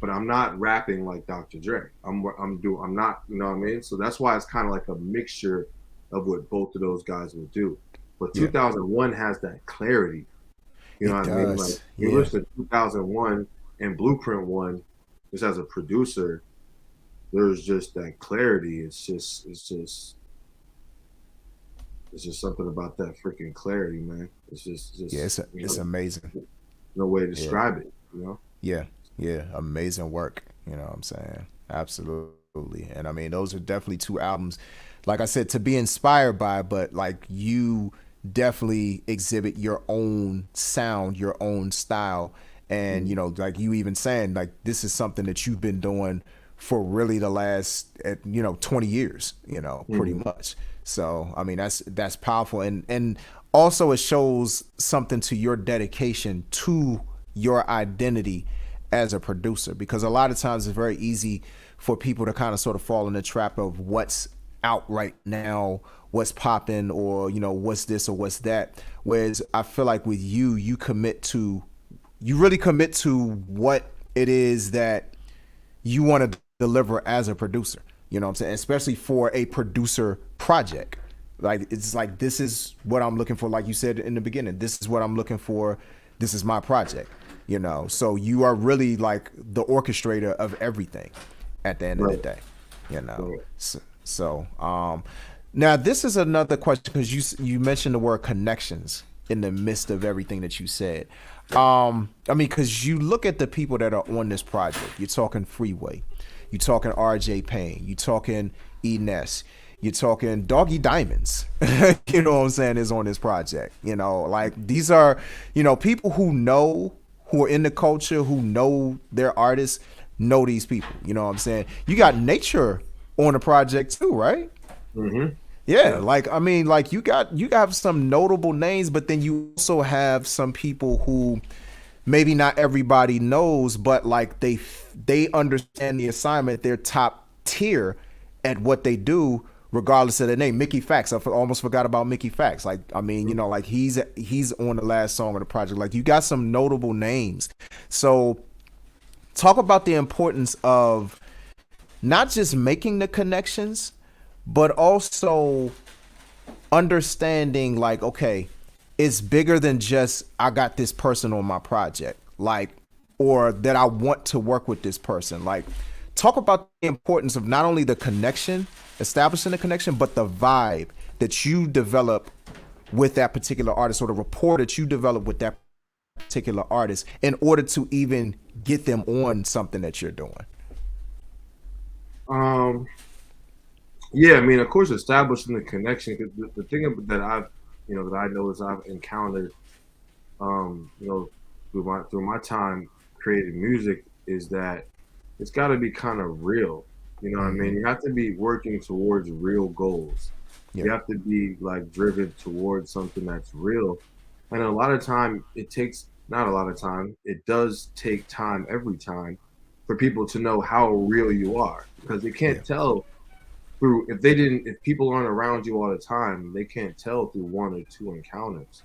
Speaker 3: But I'm not rapping like Dr. Dre. I'm not, you know what I mean? So that's why it's kind of like a mixture of what both of those guys would do. But 2001 has that clarity. You know what I mean? Like you listen to 2001 and Blueprint 1, just as a producer, there's just that clarity. It's just something about that freaking clarity, man. It's just
Speaker 2: it's amazing.
Speaker 3: No way to describe it,
Speaker 2: Yeah, amazing work. You know what I'm saying? Absolutely. And I mean, those are definitely 2 albums, like I said, to be inspired by, but like you definitely exhibit your own sound, your own style. And, like you even saying, like, this is something that you've been doing for really the last, 20 years, pretty much. So, I mean, that's powerful. And also it shows something to your dedication to your identity as a producer, because a lot of times it's very easy for people to kind of sort of fall in the trap of what's out right now, what's popping, or what's this or what's that. Whereas I feel like with you really commit to what it is that you want to deliver as a producer. You know what I'm saying? Especially for a producer project. Like, it's like, this is what I'm looking for. Like you said in the beginning, this is what I'm looking for. This is my project, you know? So you are really like the orchestrator of everything at the end of the day, you know? Now this is another question, because you mentioned the word connections in the midst of everything that you said. I mean, because you look at the people that are on this project. You're talking Freeway, you're talking RJ Payne, you're talking Ness, you're talking Doggy Diamonds, you know what I'm saying, is on this project. You know, like, these are, you know, people who are in the culture, who know their artists, know these people. You know what I'm saying? You got Nature on the project too, right?
Speaker 3: Mm-hmm.
Speaker 2: Yeah, like, I mean, like, you have some notable names, but then you also have some people who maybe not everybody knows, but like they understand the assignment. They're top tier at what they do, regardless of their name. Mickey Fax, I almost forgot about Mickey Fax. Like, I mean, you know, like, he's on the last song of the project. Like, you got some notable names. So talk about the importance of not just making the connections, but also understanding, like, okay, it's bigger than just, I got this person on my project, like, or that I want to work with this person. Like, talk about the importance of not only the connection, establishing the connection, but the vibe that you develop with that particular artist, or the rapport that you develop with that particular artist, in order to even get them on something that you're doing.
Speaker 3: Yeah, I mean, of course, establishing the connection. Cause the thing that I know is I've encountered, you know, through my time creating music, is that it's got to be kind of real. You know what I mean? You have to be working towards real goals. Yeah. You have to be like driven towards something that's real. And a lot of time it does take time every time for people to know how real you are, because they can't tell through, if people aren't around you all the time, they can't tell through one or two encounters.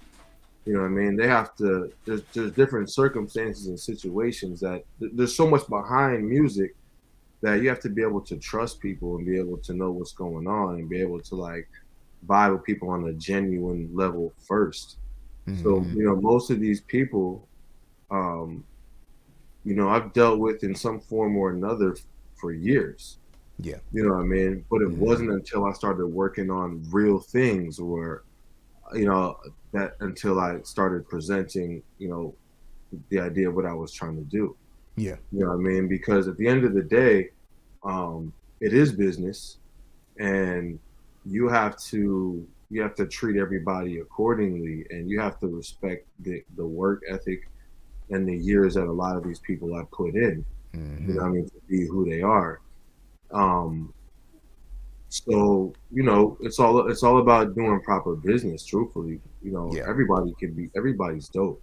Speaker 3: You know what I mean? They have to, there's different circumstances and situations that there's so much behind music that you have to be able to trust people and be able to know what's going on and be able to like vibe with people on a genuine level first. Mm-hmm. So, you know, most of these people, you know, I've dealt with in some form or another for years.
Speaker 2: Yeah.
Speaker 3: You know what I mean? But it wasn't until I started working on real things, or, you know, that until I started presenting, you know, the idea of what I was trying to do.
Speaker 2: Yeah.
Speaker 3: You know what I mean? Because at the end of the day, it is business, and you have to treat everybody accordingly, and you have to respect the work ethic and the years that a lot of these people have put in. Mm-hmm. You know what I mean? To be who they are. So, you know, it's all about doing proper business, truthfully. You know, everybody's dope.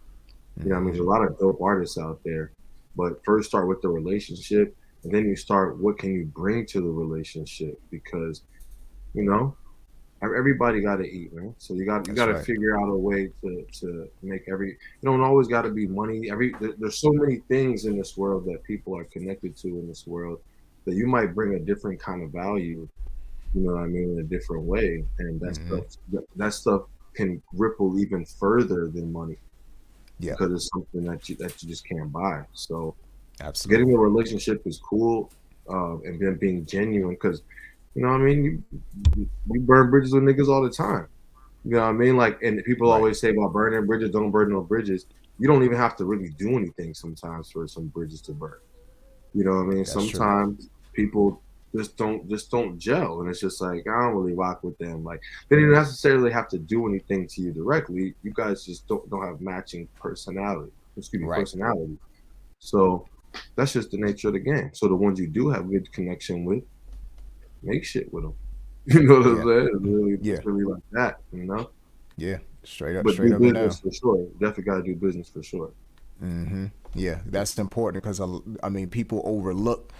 Speaker 3: You know what I mean? There's a lot of dope artists out there, but first start with the relationship, and then you start, what can you bring to the relationship? Because, you know, everybody got to eat, man. So you got to figure out a way to make you don't always got to be money. There's so many things in this world that people are connected to in this world, that you might bring a different kind of value, you know what I mean, in a different way. And that stuff can ripple even further than money. Yeah. Because it's something that you just can't buy. So absolutely, getting a relationship is cool, and then being genuine, because, you know what I mean, you burn bridges with niggas all the time. You know what I mean? Like, and people always say about burning bridges, don't burn no bridges. You don't even have to really do anything sometimes for some bridges to burn. You know what I mean? That's sometimes people just don't gel, and it's just like, I don't really rock with them. Like, they didn't necessarily have to do anything to you directly. You guys just don't have matching personality. Personality. So that's just the nature of the game. So the ones you do have good connection with, make shit with them. You know what I'm saying? It's really like that, you know?
Speaker 2: Yeah, straight up.
Speaker 3: But do business for sure. Definitely got to do business for sure.
Speaker 2: Mm-hmm. Yeah, that's important, because, I mean, people overlook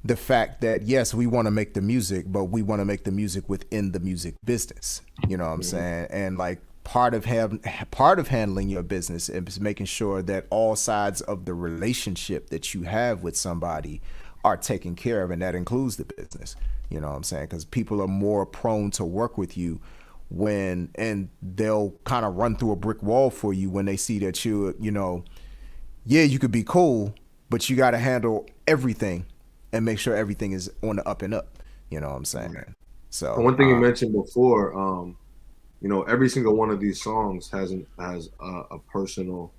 Speaker 2: the fact that, yes, we want to make the music, but we want to make the music within the music business. You know what I'm saying? And like, part of handling your business is making sure that all sides of the relationship that you have with somebody are taken care of, and that includes the business. You know what I'm saying? Because people are more prone to work with you and they'll kind of run through a brick wall for you when they see that you know, yeah, you could be cool, but you got to handle everything and make sure everything is on the up and up. You know what I'm saying? So
Speaker 3: and one thing you mentioned before, you know, every single one of these songs has a personal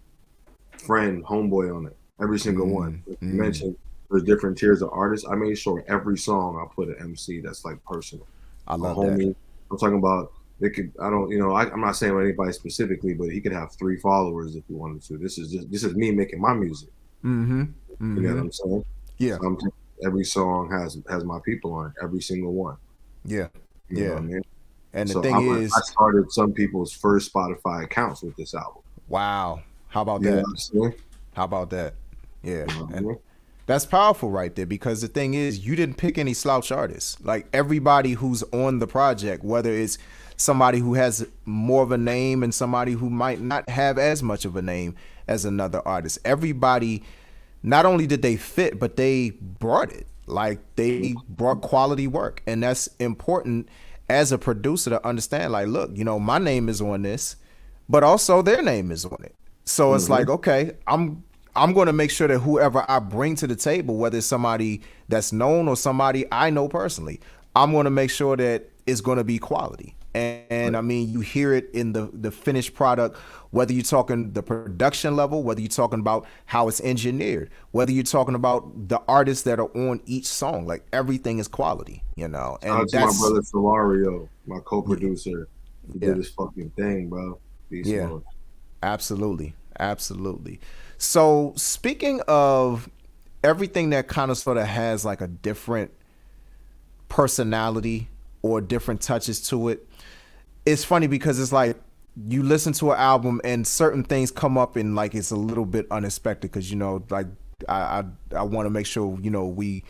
Speaker 3: friend, homeboy on it. Every single one. You mentioned there's different tiers of artists. I made sure every song I put an MC that's like personal.
Speaker 2: I love
Speaker 3: a homie.
Speaker 2: that.
Speaker 3: I'm talking about. It could. I don't. You know. I'm not saying anybody specifically, but he could have 3 followers if he wanted to. This is me making my music. You know what I'm saying?
Speaker 2: Yeah.
Speaker 3: So every song has my people on it. Every single one.
Speaker 2: Yeah.
Speaker 3: You know what I mean?
Speaker 2: And the
Speaker 3: so
Speaker 2: thing is,
Speaker 3: I started some people's first Spotify accounts with this album.
Speaker 2: Wow. How about
Speaker 3: You know
Speaker 2: that?
Speaker 3: what I'm saying?
Speaker 2: How about that? Yeah.
Speaker 3: You know what I
Speaker 2: And
Speaker 3: mean?
Speaker 2: that's powerful right there, because the thing is, you didn't pick any slouch artists. Like everybody who's on the project, whether it's somebody who has more of a name and somebody who might not have as much of a name as another artist, everybody, not only did they fit, but they brought it. Like they brought quality work. And that's important as a producer to understand, like, look, you know, my name is on this, but also their name is on it. So it's like, okay, I'm going to make sure that whoever I bring to the table, whether it's somebody that's known or somebody I know personally, I'm going to make sure that it's going to be quality. And I mean, you hear it in the finished product, whether you're talking the production level, whether you're talking about how it's engineered, whether you're talking about the artists that are on each song, like everything is quality, you know. And
Speaker 3: Shout out to my brother Solario, my co-producer. He did this fucking thing, bro. Beast mode.
Speaker 2: Absolutely. Absolutely. So speaking of everything that kind of sort of has like a different personality or different touches to it, it's funny because it's like you listen to an album and certain things come up and like it's a little bit unexpected because, you know, like I want to make sure, you know, we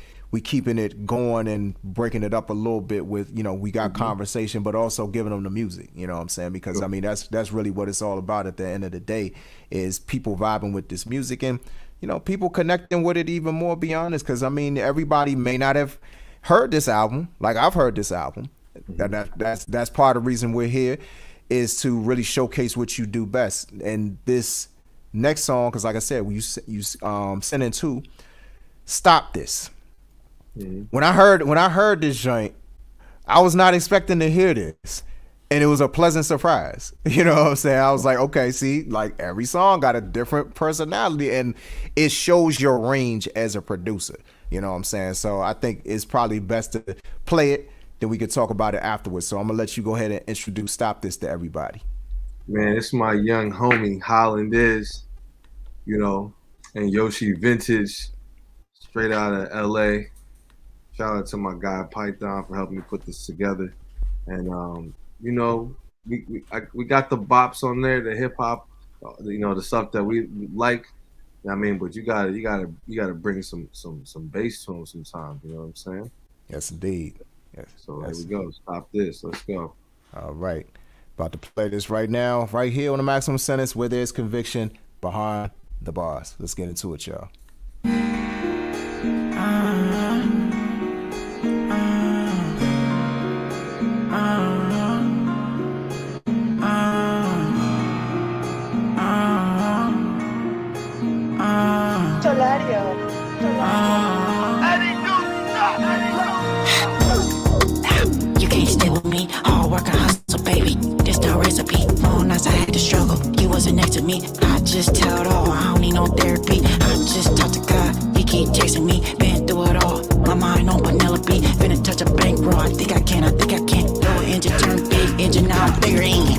Speaker 2: keeping it going and breaking it up a little bit with, you know, we got conversation, but also giving them the music, you know what I'm saying? Because I mean, that's really what it's all about at the end of the day, is people vibing with this music and, you know, people connecting with it even more, be honest. Cause I mean, everybody may not have heard this album. Like I've heard this album. That's part of the reason we're here, is to really showcase what you do best. And this next song, cause like I said, you sent in 2, Stop This. When I heard this joint, I was not expecting to hear this, and it was a pleasant surprise. You know what I'm saying? I was like, okay, see, like every song got a different personality, and it shows your range as a producer. You know what I'm saying? So I think it's probably best to play it, then we could talk about it afterwards. So I'm gonna let you go ahead and introduce Stop This to everybody.
Speaker 3: Man, it's my young homie Holland is, you know, and Yoshi Vintage, straight out of LA. Shout out to my guy Python for helping me put this together. And you know, we got the bops on there, the hip hop, you know, the stuff that we like. I mean, but you gotta bring some bass to them sometimes. You know what I'm saying?
Speaker 2: Yes, indeed. Yes.
Speaker 3: So here we go. Stop This. Let's go.
Speaker 2: All right. About to play this right now, right here on the Maximum Sentence, where there's conviction behind the bars. Let's get into it, y'all.
Speaker 5: You can't stay with me, hard work and hustle, baby. This the recipe. More nights I had to struggle. You wasn't next to me. I just tell it all. I don't need no therapy. I just talk to God. He keep texting me. Been through it all. My mind on Penelope. Finna touch a bankroll. I think I can. Lower engine turn big engine now. Bigger in.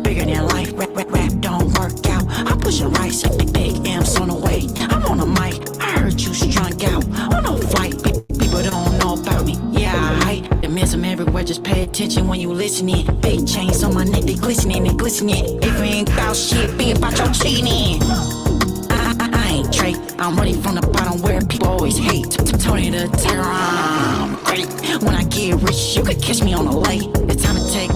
Speaker 5: Bigger than life. Rap don't work out. I push a right. Big M's on the way. I'm on the mic. I heard you strung out. On no flight. People don't know about me. Yeah, I miss them everywhere. Just pay attention when you listening. Big chains on my neck, they glistening and glistening. If you ain't about shit, be about your cheating. I ain't Drake. I'm ready from the bottom where people always hate. Tony the Terror, I'm great. When I get rich, you could catch me on the lake. It's time to take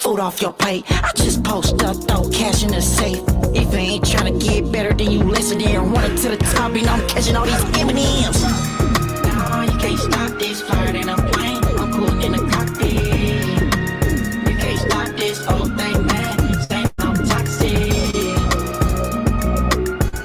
Speaker 5: food off your plate. I just post up, throw cash in the safe. If you ain't trying to get better, then you listen and run it to the top. And I'm catching all these M&Ms. Nah, you can't stop this. this flight in a plane. I'm coolin' in the cockpit. You can't stop this whole thing, man. Say I'm toxic.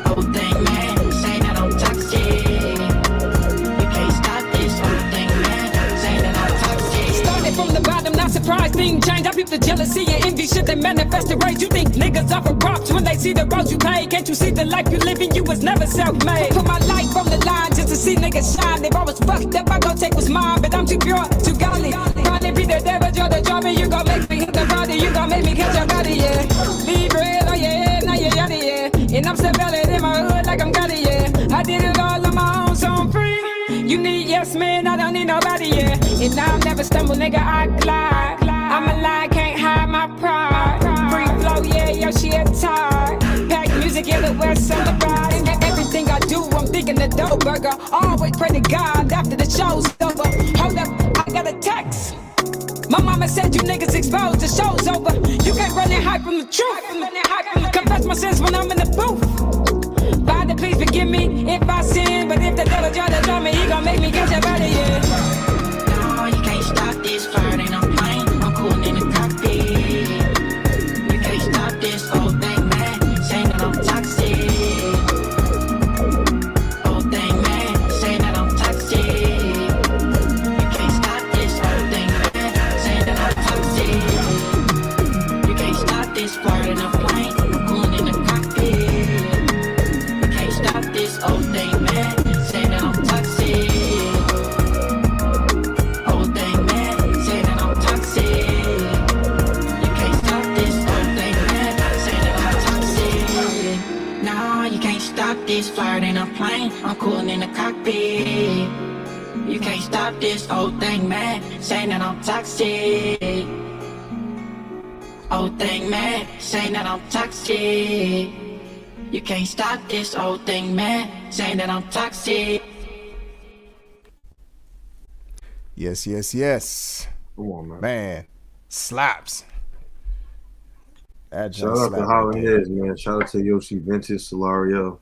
Speaker 5: Whole thing, man. Say that I'm toxic. You can't stop this whole thing, man. Say that I'm toxic.
Speaker 9: Started from the bottom, not surprised, things change. I peep the jealousy and envy shit that manifest the rage. You think niggas offer props when they see the road you played. Can't you see the life you living? You was never self-made. Put my life on the line just to see niggas shine. If I was fucked up, I gon' take what's mine. But I'm too pure, too godly. Probably be the devil, you're the drama. You gon' make me hit the body. You gon' make me catch your body, yeah. Leave real on your head, now you're out of here. And I'm still valid in my hood like I'm got it, yeah. I did it all on my own, so I'm free. You need yes, man, I don't need nobody, yeah. And I'll never stumble, nigga, I glide. I'm alive, can't hide my pride. Free flow, yeah, yo, she a tie. Pack music in the west on the ride. And everything I do, I'm thinking the dough burger. Always pray to God after the show's over. Hold up, I got a text. My mama said you niggas exposed, the show's over. You can't run and hide from the truth. Confess my sins when I'm in the booth. Father, please forgive me if I sin. But if the devil try to draw me, he gon' make me catch your body, yeah.
Speaker 5: No, you can't stop this flight in a plane. I'm coolin' in the cockpit. You can't stop this whole thing, man. Say that I'm toxic. Whole thing, man. Say that I'm toxic. You can't stop this whole thing, man. Say that I'm toxic. You can't stop this flight in a plane. I'm coolin' in the cockpit. You can't stop this whole thing, man. Say that I'm toxic. Whole thing, man. Say that I'm toxic. You can't stop this whole thing, man. Say that I'm toxic. No, you can't stop this flight in a plane. I'm coolin' in the cockpit. You can't stop this whole thing, man. Say that I'm toxic. Whole thing, man. Say that I'm toxic. You can't stop this whole thing, man. Say that I'm toxic.
Speaker 2: Yes, yes, yes.
Speaker 3: Come on, man.
Speaker 2: Man, slaps. That
Speaker 3: Shout
Speaker 2: just
Speaker 3: out to
Speaker 2: slapped
Speaker 3: Holland
Speaker 2: right there.
Speaker 3: Heads, man. Shout out to Yoshi Vintage Solario.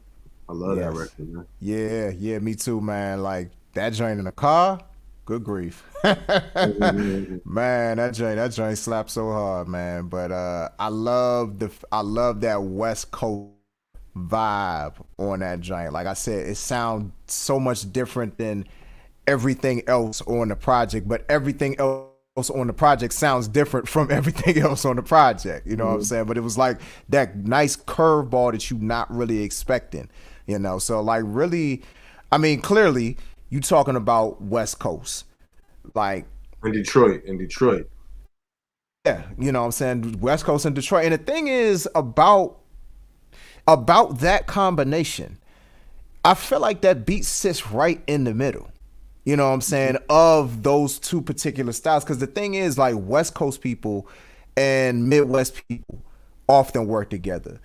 Speaker 3: I love that
Speaker 2: Yes.
Speaker 3: record, man.
Speaker 2: Yeah, yeah, me too, man. Like that joint in the car, good grief. Man, that joint slapped so hard, man. But I love that West Coast vibe on that joint. Like I said, it sounds so much different than everything else on the project, but everything else on the project sounds different from everything else on the project. You know what I'm saying? But it was like that nice curveball that you not really expecting, you know? So like really, I mean, clearly you talking about West Coast, like
Speaker 3: In Detroit.
Speaker 2: yeah, you know what I'm saying? West Coast and Detroit. And the thing is about that combination, I feel like that beat sits right in the middle. You know what I'm saying? Of those two particular styles. Because the thing is, like, West Coast people and Midwest people often work together.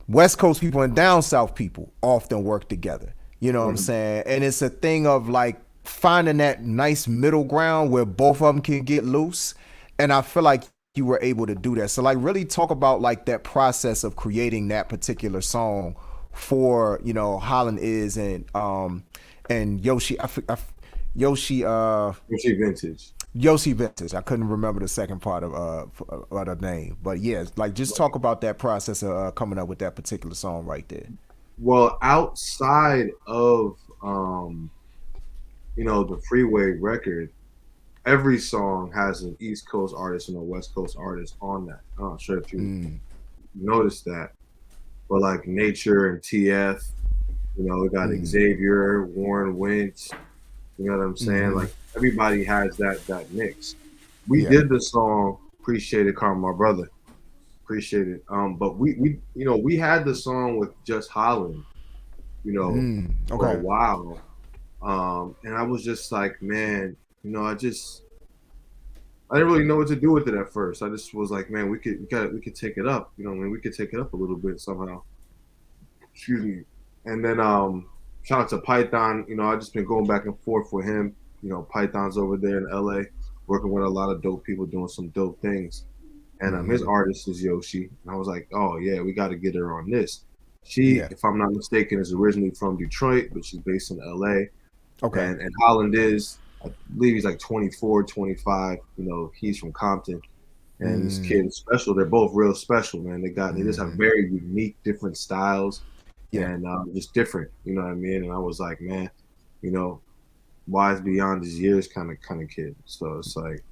Speaker 2: West Coast people and down South people often work together. You know what I'm saying? And it's a thing of, like, finding that nice middle ground where both of them can get loose. And I feel like you were able to do that. So, like, really talk about, like, that process of creating that particular song for, you know, Holland Is and Yoshi. Yoshi
Speaker 3: Vintage.
Speaker 2: Yoshi Vintage. I couldn't remember the second part of the name, but yeah, like just talk about that process of coming up with that particular song right there.
Speaker 3: Well, outside of you know, the Freeway record, every song has an East Coast artist and a West Coast artist on that. I'm not sure if you noticed that, but like Nature and TF, you know, we got Xavier, Warren Winch. You know what I'm saying? Like everybody has that mix. We did the song "Appreciate It, Karma, My Brother." Appreciate it. But we you know, we had the song with just Holland, you know, for a while. And I was just like, man, you know, I didn't really know what to do with it at first. I just was like, man, we could take it up. You know what I mean? We could take it up a little bit somehow. Excuse me. And then shout out to Python. You know, I just been going back and forth with him. You know, Python's over there in LA, working with a lot of dope people doing some dope things. And his artist is Yoshi. And I was like, oh yeah, we got to get her on this. She, if I'm not mistaken, is originally from Detroit, but she's based in LA. Okay. And Holland Is I believe he's like 24, 25. You know, he's from Compton. And this kid is special. They're both real special, man. They just have very unique, different styles, and just different. You know what I mean? And I was like, man, you know, wise beyond his years, kind of kid. So it's like,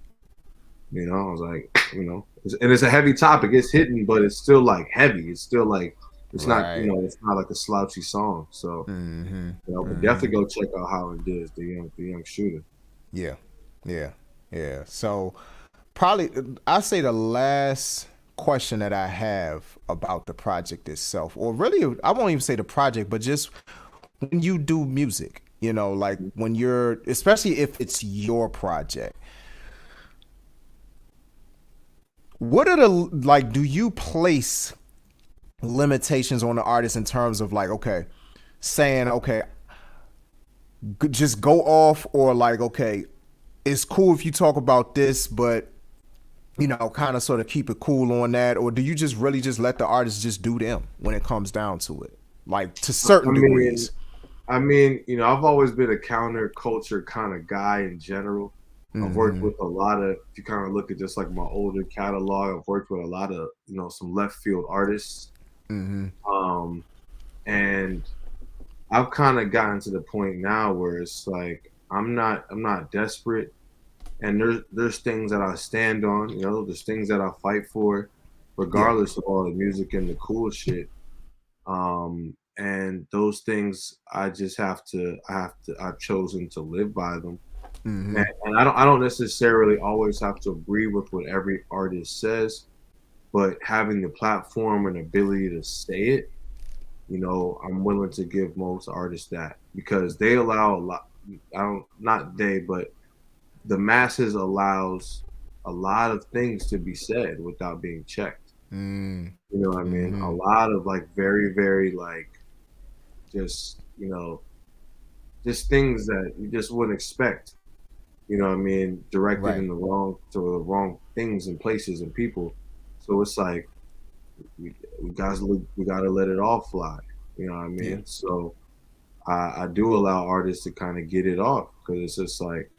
Speaker 3: you know, I was like, you know, and it's a heavy topic. It's hidden, but it's still like heavy. It's still like it's not, you know, it's not like a slouchy song. So you know, but definitely go check out how it is. The young shooter.
Speaker 2: Yeah. So probably I say the last question that I have about the project itself, or really I won't even say the project, but just when you do music, you know, like when you're, especially if it's your project, what are the, like, do you place limitations on the artist in terms of like, okay, saying, okay, just go off, or like, okay, it's cool if you talk about this, but you know, kind of sort of keep it cool on that? Or do you just really just let the artist just do them when it comes down to it, like to certain degrees?
Speaker 3: I mean, you know, I've always been a counterculture kind of guy in general. I've worked with a lot of, if you kind of look at just like my older catalog, I've worked with a lot of, you know, some left field artists. And I've kind of gotten to the point now where it's like, I'm not desperate. And there's things that I stand on, you know, there's things that I fight for, regardless of all the music and the cool shit. And those things I've chosen to live by them. And I don't necessarily always have to agree with what every artist says, but having the platform and ability to say it, you know, I'm willing to give most artists that, because they allow a lot. But the masses allows a lot of things to be said without being checked. You know what I mean? A lot of like very, very like just, you know, just things that you just wouldn't expect. You know what I mean? Directed in the wrong things and places and people. So it's like we gotta let it all fly. You know what I mean? So I do allow artists to kind of get it off, because it's just like,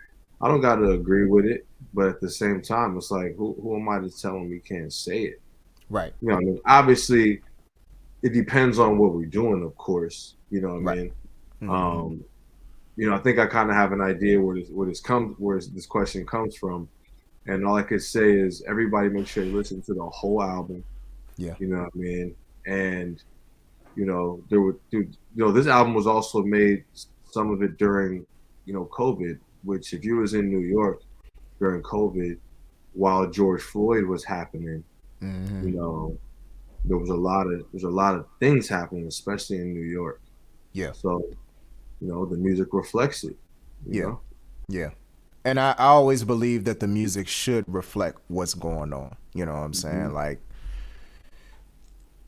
Speaker 3: I don't got to agree with it, but at the same time, it's like, who am I to tell them we can't say it?
Speaker 2: Right.
Speaker 3: You know what I mean? Obviously, it depends on what we're doing, of course. You know what I mean? You know, I think I kind of have an idea where this question comes from, and all I could say is everybody make sure you listen to the whole album.
Speaker 2: Yeah.
Speaker 3: You know what I mean? And you know, this album was also made, some of it during, you know, COVID, which if you was in New York during COVID while George Floyd was happening, you know, there's a lot of things happening, especially in New York.
Speaker 2: Yeah.
Speaker 3: So, you know, the music reflects it. You know?
Speaker 2: Yeah. And I always believe that the music should reflect what's going on. You know what I'm saying? Like,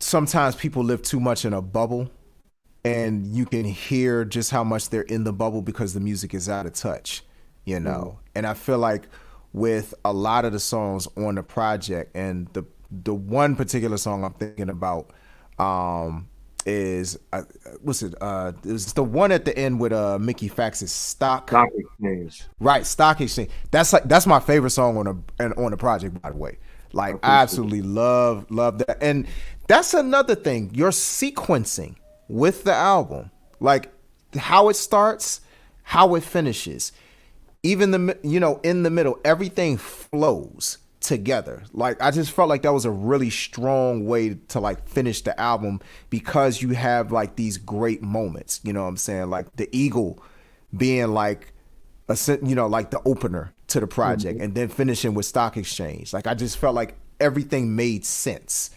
Speaker 2: sometimes people live too much in a bubble, and you can hear just how much they're in the bubble because the music is out of touch, you know? And I feel like with a lot of the songs on the project, and the one particular song I'm thinking about is it was the one at the end with Mickey Fax's Stock Exchange. Right, Stock Exchange. That's my favorite song on the project, by the way. Like, I absolutely love that. And that's another thing, your sequencing with the album, like how it starts, how it finishes, even in the middle, everything flows together. Like, I just felt like that was a really strong way to like finish the album, because you have like these great moments, you know what I'm saying? Like the Eagle being like like the opener to the project, and then finishing with Stock Exchange. Like, I just felt like everything made sense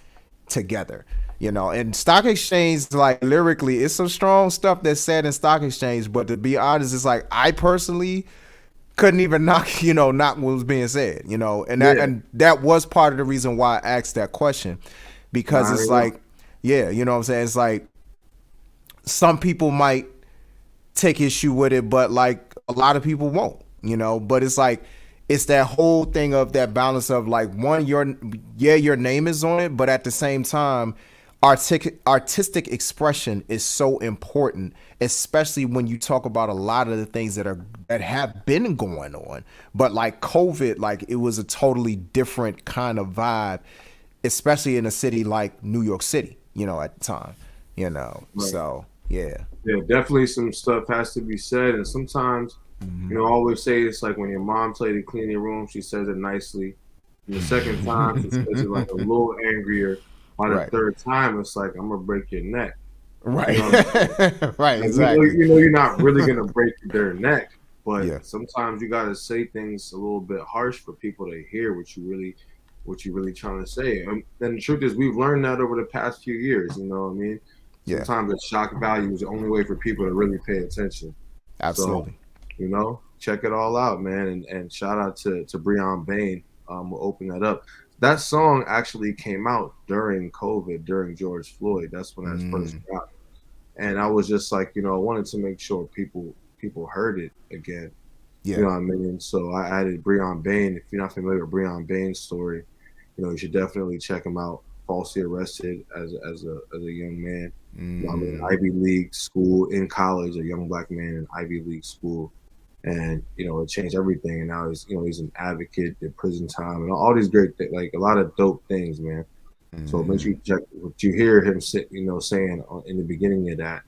Speaker 2: together, you know. And Stock Exchange, like lyrically, it's some strong stuff that's said in Stock Exchange, but to be honest, it's like I personally couldn't even knock what was being said, you know. And that was part of the reason why I asked that question, because it's like, you know what I'm saying? It's like some people might take issue with it, but like a lot of people won't, you know. But it's like, it's that whole thing of that balance of like, one, your name is on it, but at the same time, artistic expression is so important, especially when you talk about a lot of the things that have been going on. But like COVID, like it was a totally different kind of vibe, especially in a city like New York City, at the time,
Speaker 3: Right.
Speaker 2: So yeah.
Speaker 3: Yeah, definitely some stuff has to be said. And sometimes, I always say it's like when your mom tells you to clean your room, she says it nicely. And the second time, she says it like a little angrier. By the
Speaker 2: Right.
Speaker 3: third time, it's like, I'm going to break your neck.
Speaker 2: Right.
Speaker 3: You know what I'm saying?
Speaker 2: Right.
Speaker 3: Like,
Speaker 2: Exactly.
Speaker 3: you're not really going to break their neck. But
Speaker 2: Yeah.
Speaker 3: sometimes you got to say things a little bit harsh for people to hear what you really trying to say. And the truth is, we've learned that over the past few years. You know what I mean?
Speaker 2: Yeah.
Speaker 3: Sometimes the shock value is the only way for people to really pay attention.
Speaker 2: Absolutely.
Speaker 3: So, check it all out, man. And shout out to Breon Bain. We'll open that up. That song actually came out during COVID, during George Floyd. That's when I first got it. And I was just like, I wanted to make sure people heard it again.
Speaker 2: Yeah.
Speaker 3: You know what I mean? So I added Breon Bain. If you're not familiar with Breon Bain's story, you should definitely check him out. Falsely arrested as a young man. I'm in Ivy League school in college, a young black man in Ivy League school, and it changed everything. And now he's an advocate, did prison time, and all these great things, like a lot of dope things, man. So make sure you check what you hear him saying in the beginning of that.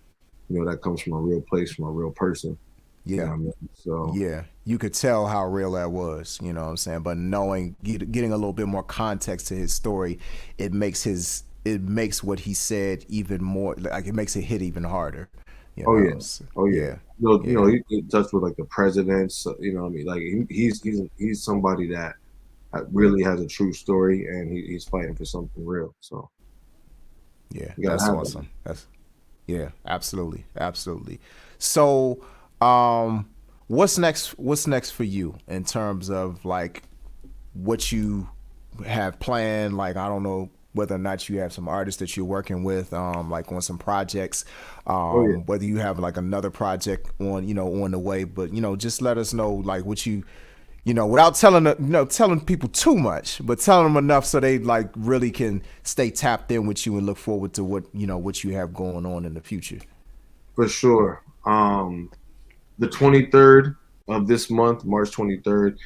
Speaker 3: That comes from a real place, from a real person.
Speaker 2: Yeah.
Speaker 3: So
Speaker 2: yeah, you could tell how real that was, what I'm saying? But getting a little bit more context to his story, it makes what he said even more, like it makes it hit even harder.
Speaker 3: Oh yeah. He touched with like the presidents, what I mean? Like he's somebody that really has a true story, and he's fighting for something real. So
Speaker 2: yeah, that's awesome. Absolutely. So what's next for you in terms of like what you have planned? Like, I don't know whether or not you have some artists that you're working with, like on some projects, whether you have like another project on the way, but just let us know like what you without telling people too much, but telling them enough so they like really can stay tapped in with you and look forward to what you have going on in the future.
Speaker 3: For sure. The 23rd of this month, March 23rd,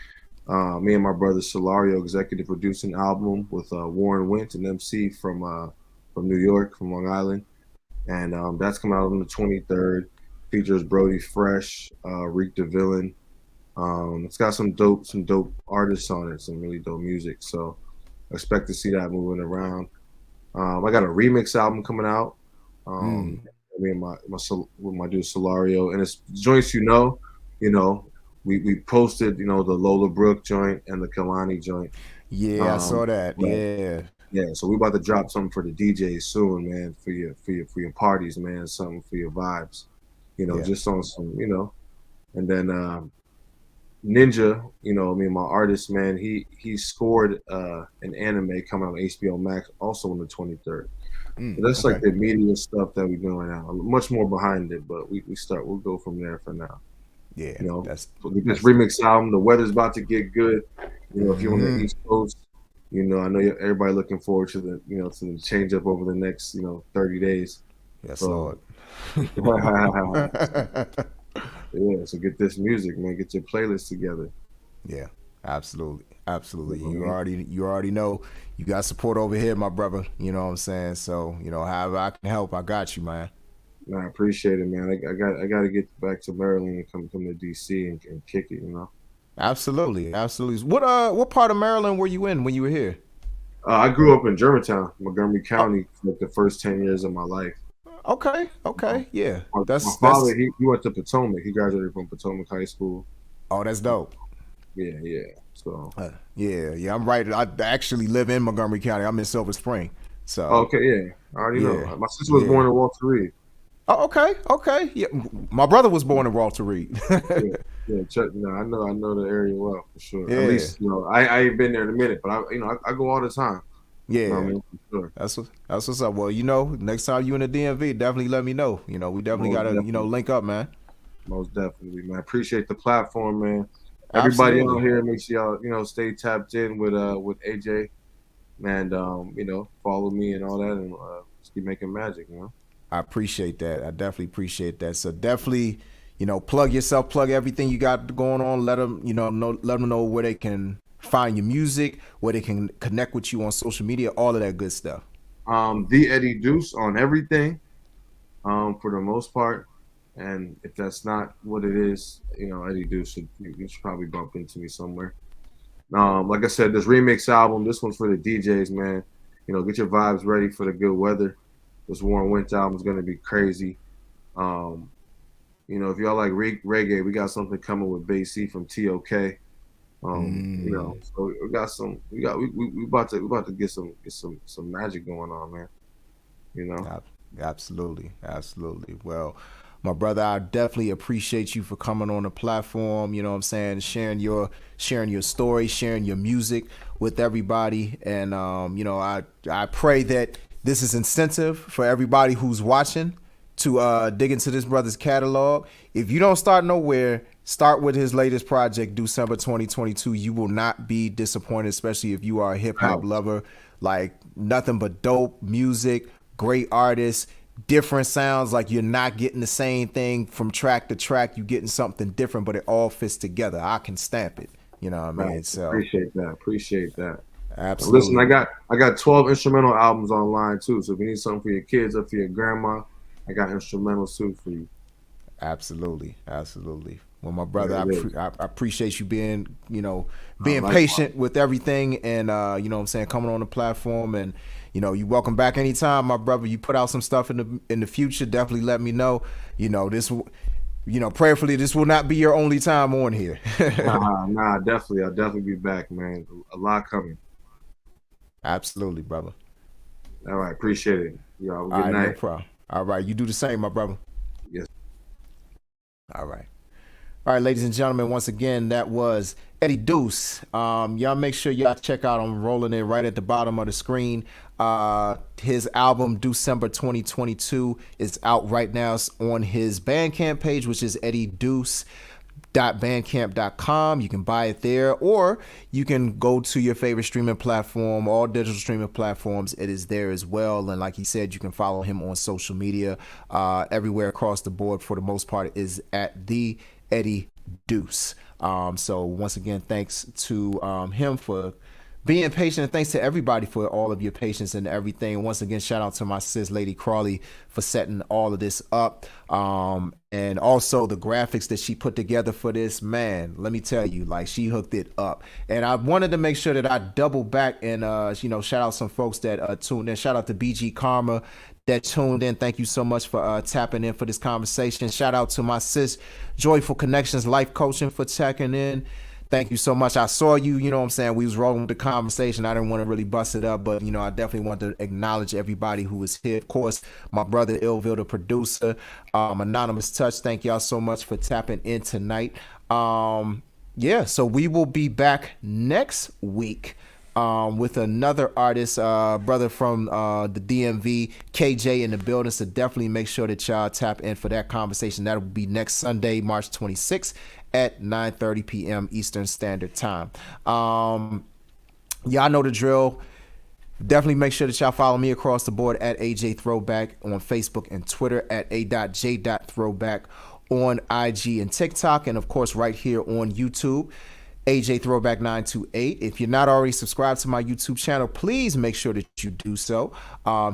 Speaker 3: me and my brother Solario executive produced an album with Warren Wint, an MC from New York, from Long Island, and that's coming out on the 23rd. Features Brody Fresh, Reek the Villain. It's got some dope artists on it, some really dope music. So I expect to see that moving around. I got a remix album coming out. Me and my dude Solario, and it's joints we posted the Lola Brooke joint and the Kalani joint.
Speaker 2: Yeah, I saw that.
Speaker 3: Yeah. So we about to drop something for the DJs soon, man, for your parties, man, something for your vibes. Just on some, and then Ninja, me and my artist, man, he scored an anime coming out on HBO Max also on the 23rd. That's like the media stuff that we're doing now. Much more behind it, but we'll go from there for now.
Speaker 2: Yeah,
Speaker 3: this remix album. The weather's about to get good. If you're on the East Coast, I know everybody looking forward to the to the change up over the next 30 days.
Speaker 2: Yes, Lord.
Speaker 3: Yeah, so get this music, man. Get your playlist together.
Speaker 2: Yeah, absolutely. You already know you got support over here, my brother. You know what I'm saying? So however I can help, I got you, man.
Speaker 3: I appreciate it, man. I got to get back to Maryland and come to DC and kick it.
Speaker 2: Absolutely. What part of Maryland were you in when you were here?
Speaker 3: I grew up in Germantown, Montgomery County, for the first 10 years of my life.
Speaker 2: Okay, yeah.
Speaker 3: My father, he went to Potomac. He graduated from Potomac High School.
Speaker 2: Oh, that's dope.
Speaker 3: Yeah. So.
Speaker 2: Yeah. I'm right. I actually live in Montgomery County. I'm in Silver Spring. So.
Speaker 3: Okay, yeah. I already know. My sister was born in Walter Reed.
Speaker 2: Oh, okay. Yeah, my brother was born in Walter Reed.
Speaker 3: Yeah. I know the area well for sure.
Speaker 2: Yeah.
Speaker 3: At least I ain't been there in a minute, but I go all the time.
Speaker 2: Yeah,
Speaker 3: I mean, for sure.
Speaker 2: That's what's up. Well, next time you in the DMV, definitely let me know. We definitely gotta link up, man.
Speaker 3: Most definitely, man. Appreciate the platform, man. Everybody out here, make sure y'all stay tapped in with AJ, and follow me and all that, and Just keep making magic, you know.
Speaker 2: I appreciate that. I definitely appreciate that. So definitely, plug yourself, plug everything you got going on. Let them, let them know where they can find your music, where they can connect with you on social media, all of that good stuff.
Speaker 3: The Eddie Deuce on everything, for the most part. And if that's not what it is, Eddie Deuce, you should probably bump into me somewhere. Like I said, this remix album, this one's for the DJs, man. Get your vibes ready for the good weather. This Warren Winter album is going to be crazy. If y'all like reggae, we got something coming with Bay C from TOK. So we got some. We about to get some magic going on, man.
Speaker 2: Absolutely. Well, my brother, I definitely appreciate you for coming on the platform. You know what I'm saying, sharing your story, sharing your music with everybody, and I pray that this is incentive for everybody who's watching to dig into this brother's catalog. If you don't start nowhere, start with his latest project, Deucember 2022. You will not be disappointed, especially if you are a hip hop lover. Like, nothing but dope music, great artists, different sounds. Like, you're not getting the same thing from track to track. You're getting something different, but it all fits together. I can stamp it. You know what I mean? So
Speaker 3: appreciate that.
Speaker 2: Absolutely.
Speaker 3: Listen, I got 12 instrumental albums online too. So if you need something for your kids or for your grandma, I got instrumentals too for you.
Speaker 2: Absolutely. Well, my brother, I appreciate you being patient with everything, and you know what I'm saying, coming on the platform, and you welcome back anytime, my brother. You put out some stuff in the future, definitely let me know. This, prayerfully, this will not be your only time on here.
Speaker 3: Nah, definitely. I'll definitely be back, man. A lot coming.
Speaker 2: Absolutely, brother.
Speaker 3: All right, appreciate it. Good
Speaker 2: night.
Speaker 3: night.
Speaker 2: No problem. All right, you do the same, my brother.
Speaker 3: Yes.
Speaker 2: All right, ladies and gentlemen, once again, that was Eddie Deuce. Y'all make sure y'all check out, I'm rolling it right at the bottom of the screen. His album, Deucember 2022, is out right now. It's on his Bandcamp page, which is eddieDeuce.bandcamp.com. You can buy it there, or you can go to your favorite streaming platform, all digital streaming platforms. It is there as well. And like he said, you can follow him on social media everywhere across the board. For the most part, is at the Eddie Deuce. So once again, thanks to him for being patient, and thanks to everybody for all of your patience and everything. Once again, shout out to my sis, Lady Crawley, for setting all of this up. And also the graphics that she put together for this, man, let me tell you, like, she hooked it up. And I wanted to make sure that I double back and, shout out some folks that tuned in. Shout out to BG Karma that tuned in. Thank you so much for tapping in for this conversation. Shout out to my sis, Joyful Connections Life Coaching, for checking in. Thank you so much. I saw you, you know what I'm saying? We was rolling with the conversation. I didn't want to really bust it up, but, I definitely want to acknowledge everybody who was here. Of course, my brother Illville, the producer, Anonymous Touch. Thank y'all so much for tapping in tonight. So we will be back next week with another artist, brother from the DMV, KJ, in the building. So definitely make sure that y'all tap in for that conversation. That will be next Sunday, March 26th. At 9:30 p.m. Eastern Standard Time. Y'all know the drill. Definitely make sure that y'all follow me across the board at AJ Throwback on Facebook and Twitter, at a.j.throwback on IG and TikTok, and of course right here on YouTube, AJ Throwback 928. If you're not already subscribed to my YouTube channel, please make sure that you do so.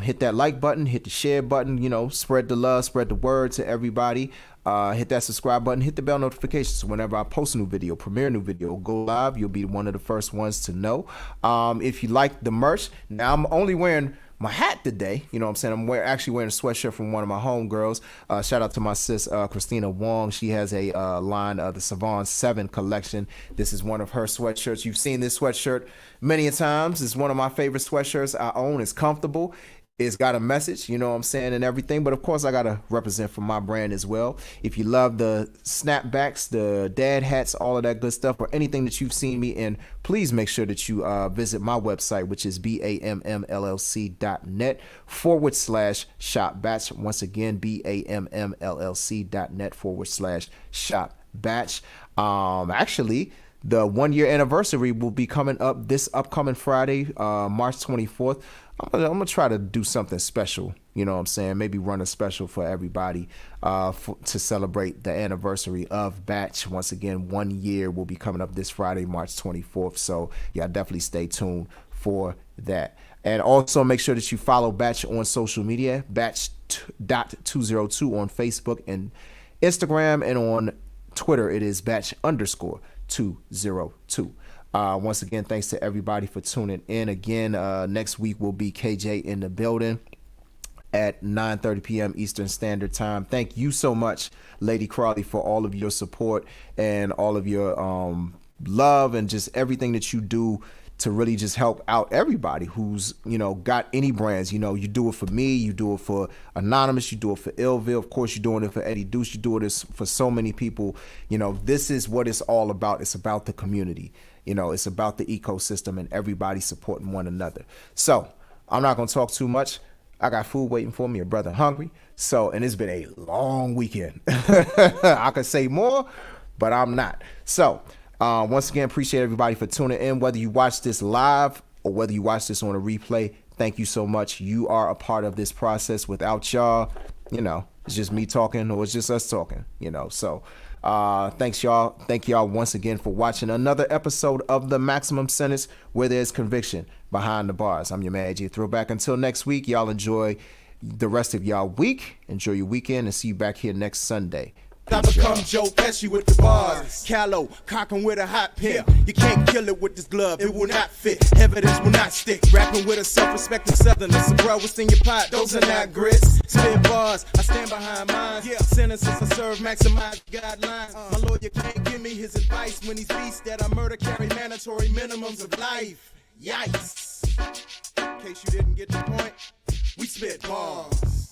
Speaker 2: Hit that like button, hit the share button, spread the love, spread the word to everybody. Hit that subscribe button, hit the bell notifications. So whenever I post a new video, premiere a new video, go live, you'll be one of the first ones to know. If you like the merch, now I'm only wearing my hat today. You know what I'm saying? I'm actually wearing a sweatshirt from one of my homegirls. Shout out to my sis, Christina Wong. She has a line of the Savon 7 collection. This is one of her sweatshirts. You've seen this sweatshirt many a times. It's one of my favorite sweatshirts I own. It's comfortable. It's got a message, you know what I'm saying, and everything. But of course, I got to represent for my brand as well. If you love the snapbacks, the dad hats, all of that good stuff, or anything that you've seen me in, please make sure that you visit my website, which is BAMMLLC.net/shop batch. Once again, BAMMLLC.net/shop batch. Actually, the 1 year anniversary will be coming up this upcoming Friday, March 24th. I'm gonna try to do something special. You know what I'm saying? Maybe run a special for everybody to celebrate the anniversary of Batch. Once again, 1 year will be coming up this Friday, March 24th. So y'all definitely stay tuned for that. And also make sure that you follow Batch on social media, batch.202 on Facebook and Instagram, and on Twitter it is batch_202. Once again, thanks to everybody for tuning in. Again, next week will be KJ in the building at 9:30 p.m. Eastern Standard Time. Thank you so much, Lady Crawley, for all of your support and all of your love and just everything that you do to really just help out everybody who's, got any brands. You do it for me, you do it for Anonymous, you do it for Illville, of course you're doing it for Eddie Deuce, you do it for so many people. This is what it's all about. It's about the community. It's about the ecosystem and everybody supporting one another. So I'm not going to talk too much. I got food waiting for me, a brother hungry. And it's been a long weekend. I could say more, but I'm not. So once again, appreciate everybody for tuning in. Whether you watch this live or whether you watch this on a replay, thank you so much. You are a part of this process. Without y'all, it's just me talking or it's just us talking, So thanks y'all. Thank y'all once again for watching another episode of The Maximum Sentence, where there's conviction behind the bars. I'm your man, AJ Throwback. Until next week, y'all enjoy the rest of y'all week. Enjoy your weekend and see you back here next Sunday.
Speaker 1: I become Joe Pesci with the bars. Callow, cocking with a hot pen. You can't kill it with this glove, it will not fit. Evidence will not stick. Rapping with a self-respecting southerner. So bro, what's in your pot? Those are not grits. Spit bars, I stand behind mine. Sentences I serve, maximize guidelines. My lawyer can't give me his advice when he's beasts that I murder carry mandatory minimums of life. Yikes. In case you didn't get the point, we spit bars.